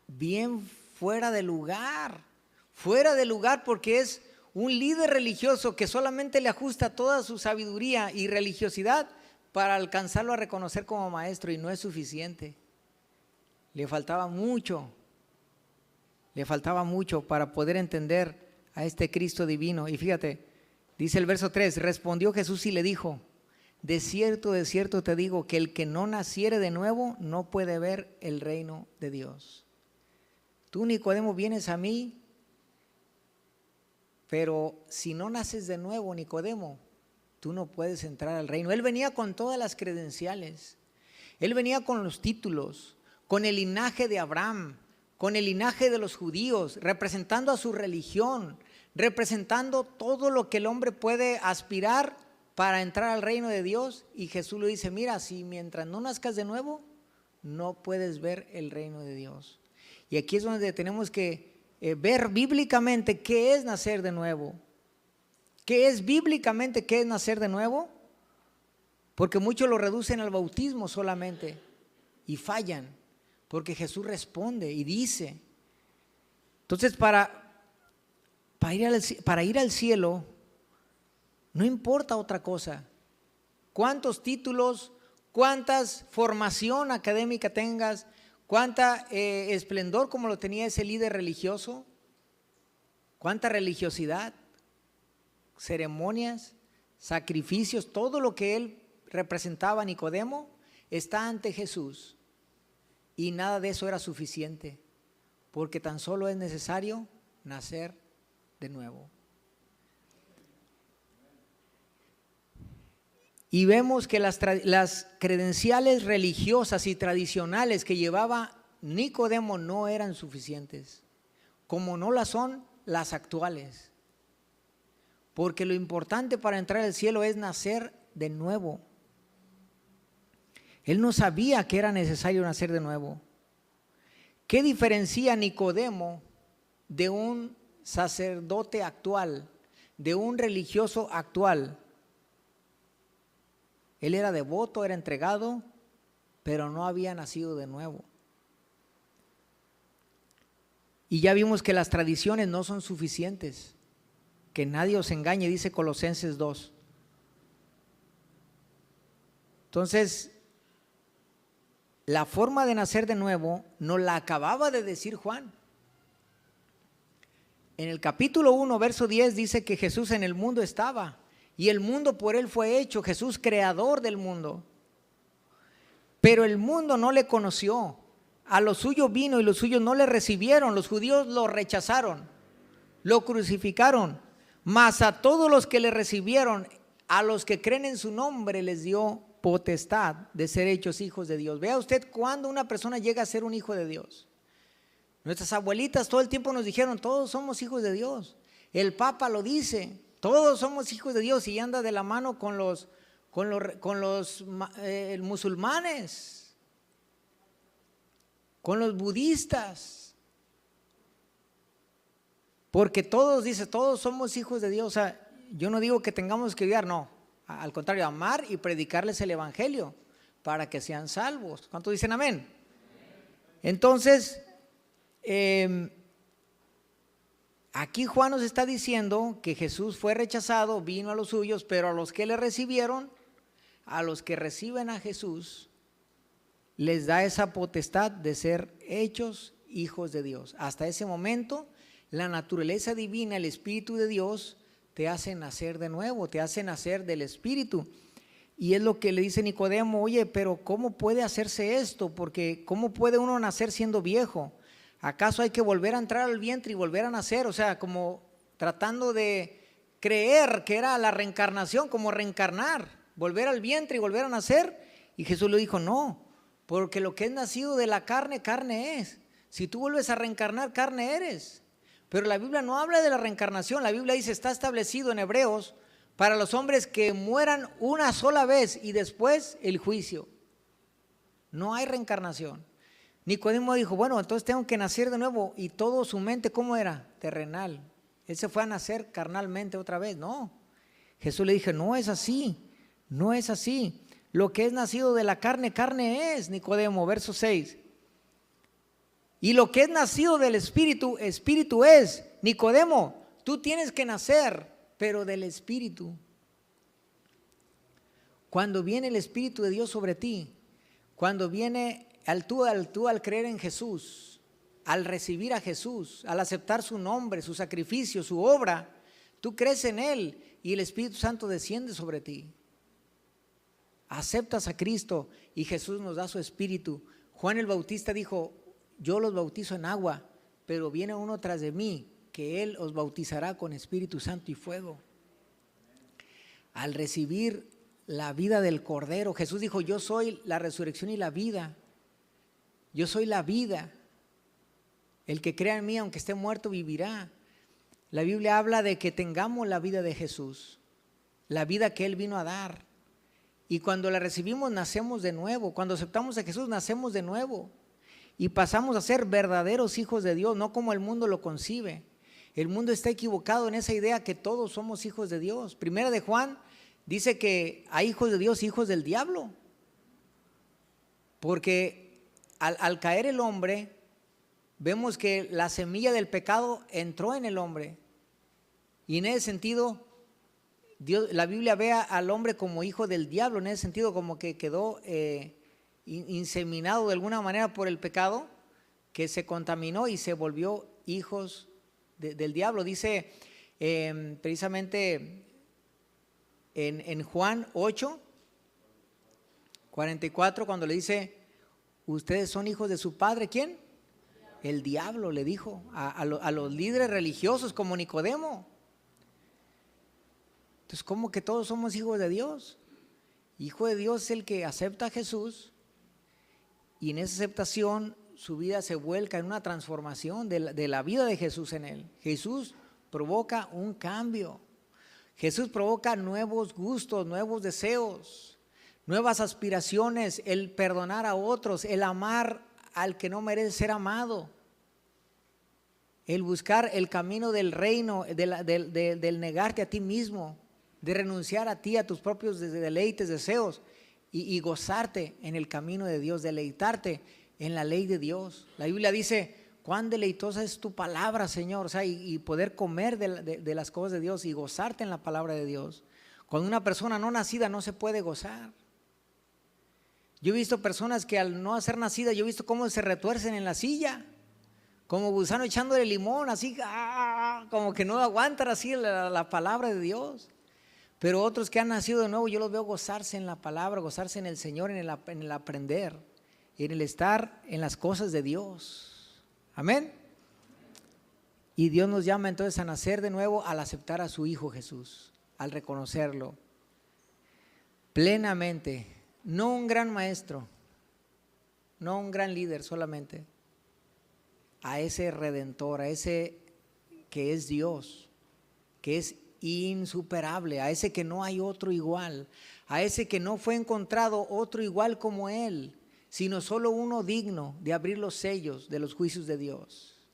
bien fuera de lugar porque es un líder religioso que solamente le ajusta toda su sabiduría y religiosidad para alcanzarlo a reconocer como maestro, y no es suficiente. Le faltaba mucho para poder entender a este Cristo divino. Y fíjate, dice el verso 3, respondió Jesús y le dijo, de cierto te digo que el que no naciere de nuevo no puede ver el reino de Dios. Tú, Nicodemo, vienes a mí, pero si no naces de nuevo, Nicodemo, tú no puedes entrar al reino. Él venía con todas las credenciales. Él venía con los títulos, con el linaje de Abraham, con el linaje de los judíos, representando a su religión, representando todo lo que el hombre puede aspirar para entrar al reino de Dios. Y Jesús le dice, mira, si mientras no nazcas de nuevo, no puedes ver el reino de Dios. Y aquí es donde tenemos que ver bíblicamente qué es nacer de nuevo. ¿Qué es bíblicamente qué es nacer de nuevo? Porque muchos lo reducen al bautismo solamente y fallan, porque Jesús responde y dice. Entonces, para ir al cielo, no importa otra cosa. Cuántos títulos, cuántas formación académica tengas, cuánta esplendor como lo tenía ese líder religioso, cuánta religiosidad, ceremonias, sacrificios, todo lo que él representaba, Nicodemo, está ante Jesús. Y nada de eso era suficiente, porque tan solo es necesario nacer de nuevo. Y vemos que las credenciales religiosas y tradicionales que llevaba Nicodemo no eran suficientes, como no las son las actuales. Porque lo importante para entrar al cielo es nacer de nuevo. Él no sabía que era necesario nacer de nuevo. ¿Qué diferencia a Nicodemo de un sacerdote actual, de un religioso actual? Él era devoto, era entregado, pero no había nacido de nuevo. Y ya vimos que las tradiciones no son suficientes. Que nadie os engañe, dice Colosenses 2. Entonces, la forma de nacer de nuevo nos la acababa de decir Juan. En el capítulo 1, verso 10 dice que Jesús en el mundo estaba y el mundo por él fue hecho, Jesús creador del mundo. Pero el mundo no le conoció, a lo suyo vino y los suyos no le recibieron, los judíos lo rechazaron, lo crucificaron, mas a todos los que le recibieron, a los que creen en su nombre les dio potestad de ser hechos hijos de Dios. Vea usted cuando una persona llega a ser un hijo de Dios. Nuestras abuelitas todo el tiempo nos dijeron, todos somos hijos de Dios. El Papa lo dice, todos somos hijos de Dios, y anda de la mano con los musulmanes, con los budistas, porque todos, dice, todos somos hijos de Dios. O sea, yo no digo que tengamos que odiar, no, al contrario, amar y predicarles el evangelio para que sean salvos. ¿Cuántos dicen amén? Entonces, aquí Juan nos está diciendo que Jesús fue rechazado, vino a los suyos, pero a los que le recibieron, a los que reciben a Jesús, les da esa potestad de ser hechos hijos de Dios. Hasta ese momento, la naturaleza divina, el Espíritu de Dios, te hace nacer de nuevo, te hace nacer del Espíritu. Y es lo que le dice Nicodemo, oye, pero ¿cómo puede hacerse esto? Porque ¿cómo puede uno nacer siendo viejo? ¿Acaso hay que volver a entrar al vientre y volver a nacer? O sea, como tratando de creer que era la reencarnación, como reencarnar, volver al vientre y volver a nacer. Y Jesús le dijo, no, porque lo que es nacido de la carne, carne es. Si tú vuelves a reencarnar, carne eres. Pero la Biblia no habla de la reencarnación. La Biblia dice, está establecido en Hebreos, para los hombres que mueran una sola vez y después el juicio. No hay reencarnación. Nicodemo dijo, bueno, entonces tengo que nacer de nuevo. Y todo su mente, ¿cómo era? Terrenal. Él se fue a nacer carnalmente otra vez. No. Jesús le dijo, no es así. No es así. Lo que es nacido de la carne, carne es, Nicodemo, verso 6. Y lo que es nacido del Espíritu, Espíritu es. Nicodemo, tú tienes que nacer, pero del Espíritu. Cuando viene el Espíritu de Dios sobre ti, cuando viene tú al creer en Jesús, al recibir a Jesús, al aceptar su nombre, su sacrificio, su obra, tú crees en Él y el Espíritu Santo desciende sobre ti. Aceptas a Cristo y Jesús nos da su Espíritu. Juan el Bautista dijo, yo los bautizo en agua, pero viene uno tras de mí, que Él os bautizará con Espíritu Santo y fuego. Al recibir la vida del Cordero, Jesús dijo, yo soy la resurrección y la vida. Yo soy la vida. El que crea en mí, aunque esté muerto, vivirá. La Biblia habla de que tengamos la vida de Jesús, la vida que Él vino a dar. Y cuando la recibimos, nacemos de nuevo. Cuando aceptamos a Jesús, nacemos de nuevo. Y pasamos a ser verdaderos hijos de Dios, no como el mundo lo concibe. El mundo está equivocado en esa idea que todos somos hijos de Dios. Primera de Juan dice que hay hijos de Dios, hijos del diablo. Porque al caer el hombre, vemos que la semilla del pecado entró en el hombre. Y en ese sentido, la Biblia ve al hombre como hijo del diablo, en ese sentido como que quedó inseminado de alguna manera por el pecado, que se contaminó y se volvió hijos del diablo. Dice precisamente en Juan 8, 44, cuando le dice, ustedes son hijos de su padre, ¿quién? El diablo, le dijo a los líderes religiosos como Nicodemo. Entonces, ¿cómo que todos somos hijos de Dios? Hijo de Dios es el que acepta a Jesús y en esa aceptación su vida se vuelca en una transformación de la vida de Jesús en él. Jesús provoca un cambio. Jesús provoca nuevos gustos, nuevos deseos, nuevas aspiraciones, el perdonar a otros, el amar al que no merece ser amado, el buscar el camino del reino, del negarte a ti mismo, de renunciar a ti, a tus propios deleites, deseos y gozarte en el camino de Dios, deleitarte en la ley de Dios. La Biblia dice: cuán deleitosa es tu palabra, Señor. O sea, y poder comer de las cosas de Dios y gozarte en la palabra de Dios. Cuando una persona no nacida no se puede gozar. Yo he visto personas que al no ser nacidas, yo he visto cómo se retuercen en la silla, como gusano echándole limón, así, como que no aguantan así la palabra de Dios. Pero otros que han nacido de nuevo, yo los veo gozarse en la palabra, gozarse en el Señor, en el aprender, en el estar en las cosas de Dios. Amén. Y Dios nos llama entonces a nacer de nuevo al aceptar a su Hijo Jesús, al reconocerlo plenamente. No un gran maestro, no un gran líder solamente, a ese Redentor, a ese que es Dios, que es insuperable, a ese que no hay otro igual, a ese que no fue encontrado otro igual como Él, sino solo uno digno de abrir los sellos de los juicios de Dios,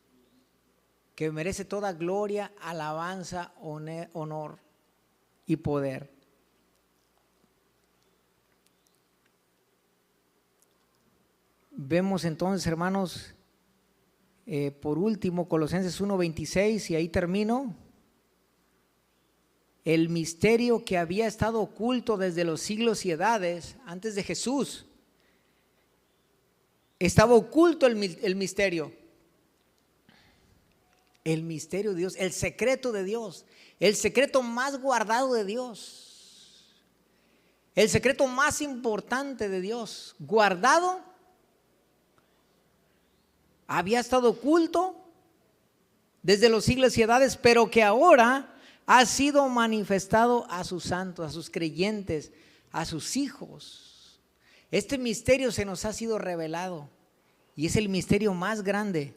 que merece toda gloria, alabanza, honor y poder. Vemos entonces, hermanos, por último, Colosenses 1:26, y ahí termino. El misterio que había estado oculto desde los siglos y edades, antes de Jesús, estaba oculto el misterio. El misterio de Dios, el secreto de Dios, el secreto más guardado de Dios, el secreto más importante de Dios, guardado, había estado oculto desde los siglos y edades, pero que ahora ha sido manifestado a sus santos, a sus creyentes, a sus hijos. Este misterio se nos ha sido revelado y es el misterio más grande,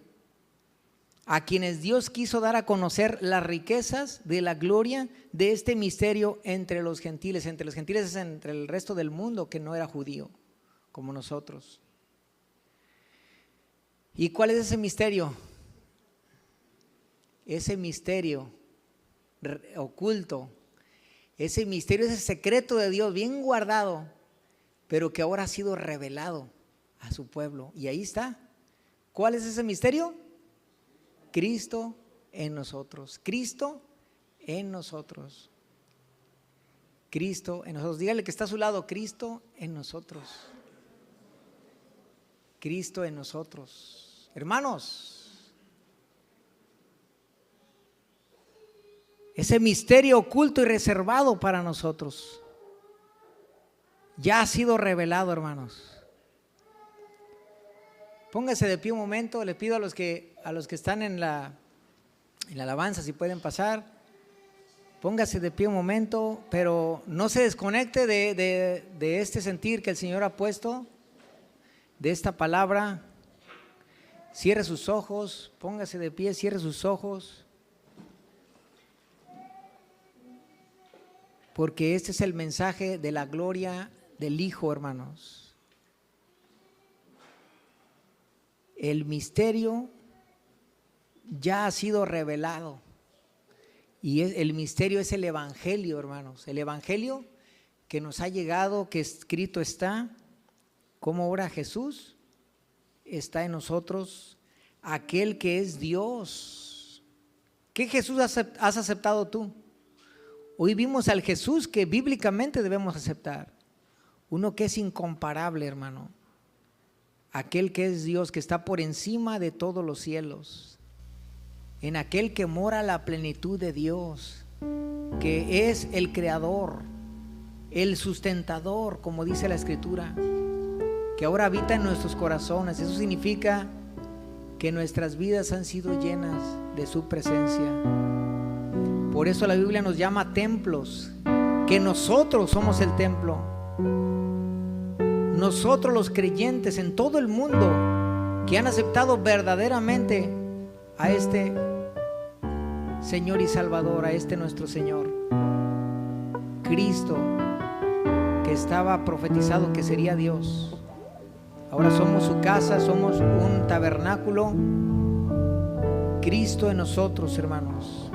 a quienes Dios quiso dar a conocer las riquezas de la gloria de este misterio entre los gentiles. Entre los gentiles es entre el resto del mundo que no era judío, como nosotros. ¿Y cuál es ese misterio? Ese misterio oculto, ese misterio, ese secreto de Dios bien guardado, pero que ahora ha sido revelado a su pueblo. Y ahí está. ¿Cuál es ese misterio? Cristo en nosotros. Cristo en nosotros. Cristo en nosotros. Dígale que está a su lado: Cristo en nosotros. Cristo en nosotros. Hermanos, ese misterio oculto y reservado para nosotros ya ha sido revelado, hermanos. Póngase de pie un momento. Le pido a los que están en la alabanza, si pueden pasar, póngase de pie un momento, pero no se desconecte de este sentir que el Señor ha puesto, de esta palabra. Cierre sus ojos, póngase de pie, cierre sus ojos, porque este es el mensaje de la gloria del Hijo, hermanos. El misterio ya ha sido revelado y el misterio es el Evangelio, hermanos. El Evangelio que nos ha llegado, que escrito está, cómo ahora Jesús está en nosotros, aquel que es Dios. ¿Qué Jesús has aceptado tú? Hoy vimos al Jesús que bíblicamente debemos aceptar, uno que es incomparable, hermano, aquel que es Dios, que está por encima de todos los cielos, en aquel que mora la plenitud de Dios, que es el creador, el sustentador, como dice la Escritura, que ahora habita en nuestros corazones. Eso significa que nuestras vidas han sido llenas de su presencia. Por eso la Biblia nos llama templos, que nosotros somos el templo. Nosotros los creyentes en todo el mundo que han aceptado verdaderamente a este Señor y Salvador, a este nuestro Señor Cristo, que estaba profetizado que sería Dios. Ahora somos su casa, somos un tabernáculo, Cristo en nosotros, hermanos.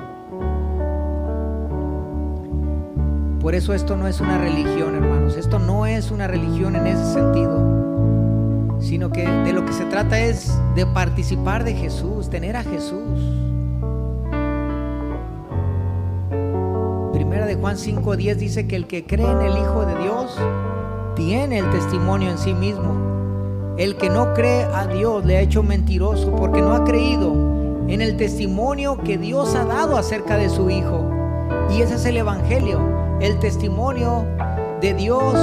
Por eso esto no es una religión, hermanos. Esto no es una religión en ese sentido, sino que de lo que se trata es de participar de Jesús, tener a Jesús. Primera de Juan 5:10 dice que el que cree en el Hijo de Dios tiene el testimonio en sí mismo. El que no cree a Dios le ha hecho mentiroso, porque no ha creído en el testimonio que Dios ha dado acerca de su Hijo. Y ese es el Evangelio, el testimonio de Dios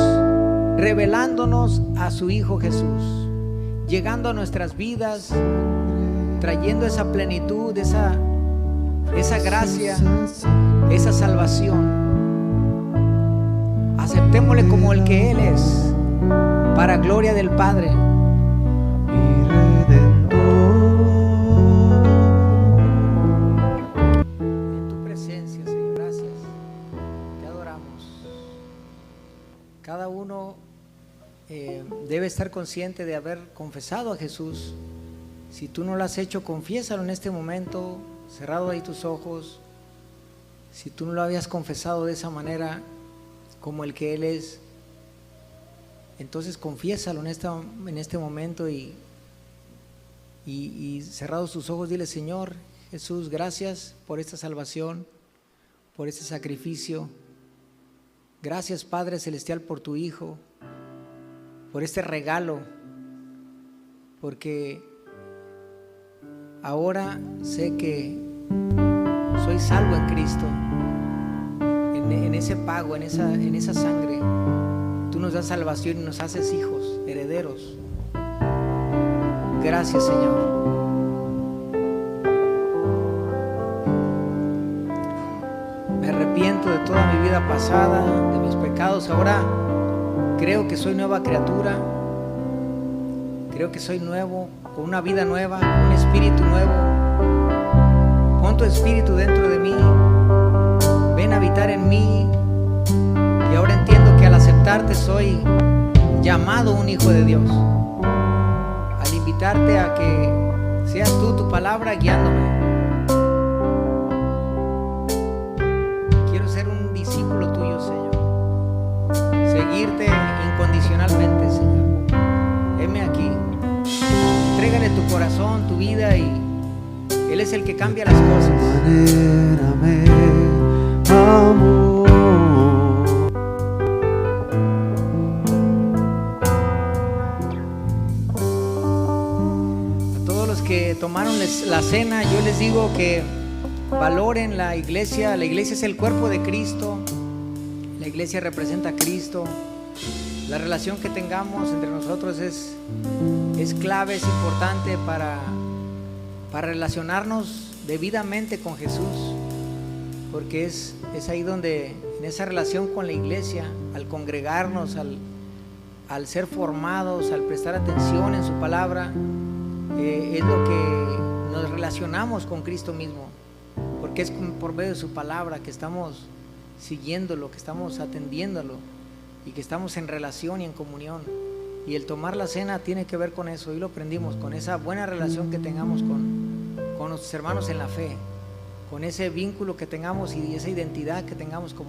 revelándonos a su Hijo Jesús, llegando a nuestras vidas, trayendo esa plenitud, esa gracia, esa salvación. Aceptémosle como el que Él es, para gloria del Padre. Mi Redentor. En tu presencia, Señor, gracias. Te adoramos. Cada uno debe estar consciente de haber confesado a Jesús. Si tú no lo has hecho, confiésalo en este momento, cerrado ahí tus ojos. Si tú no lo habías confesado de esa manera, como el que Él es, entonces confiésalo en este momento y cerrados tus ojos, dile: Señor Jesús, gracias por esta salvación, por este sacrificio. Gracias, Padre Celestial, por tu Hijo, por este regalo, porque ahora sé que soy salvo en Cristo, en ese pago, en esa sangre. Tú nos das salvación y nos haces hijos, herederos. Gracias, Señor. Me arrepiento de toda mi vida pasada, de mis pecados. Ahora creo que soy nueva criatura. Creo que soy nuevo, con una vida nueva, con un espíritu nuevo. Pon tu espíritu dentro de mí. Ven a habitar en mí. Y ahora entiendo que al aceptarte soy llamado un hijo de Dios. Al invitarte a que seas tú, tu palabra, guiándome. Quiero ser un discípulo tuyo, Señor. Seguirte incondicionalmente, Señor. Heme aquí. Entrégale tu corazón, tu vida, y Él es el que cambia las cosas. Amor. Que tomaron la cena, yo les digo que valoren la iglesia. La iglesia es el cuerpo de Cristo. La iglesia representa a Cristo. La relación que tengamos entre nosotros es clave, es importante para relacionarnos debidamente con Jesús, porque es ahí donde, en esa relación con la iglesia, al congregarnos, al ser formados, al prestar atención en su palabra, es lo que nos relacionamos con Cristo mismo, porque es por medio de su palabra que estamos siguiéndolo, que estamos atendiéndolo y que estamos en relación y en comunión. Y el tomar la cena tiene que ver con eso, y lo aprendimos, con esa buena relación que tengamos con nuestros hermanos en la fe, con ese vínculo que tengamos y esa identidad que tengamos como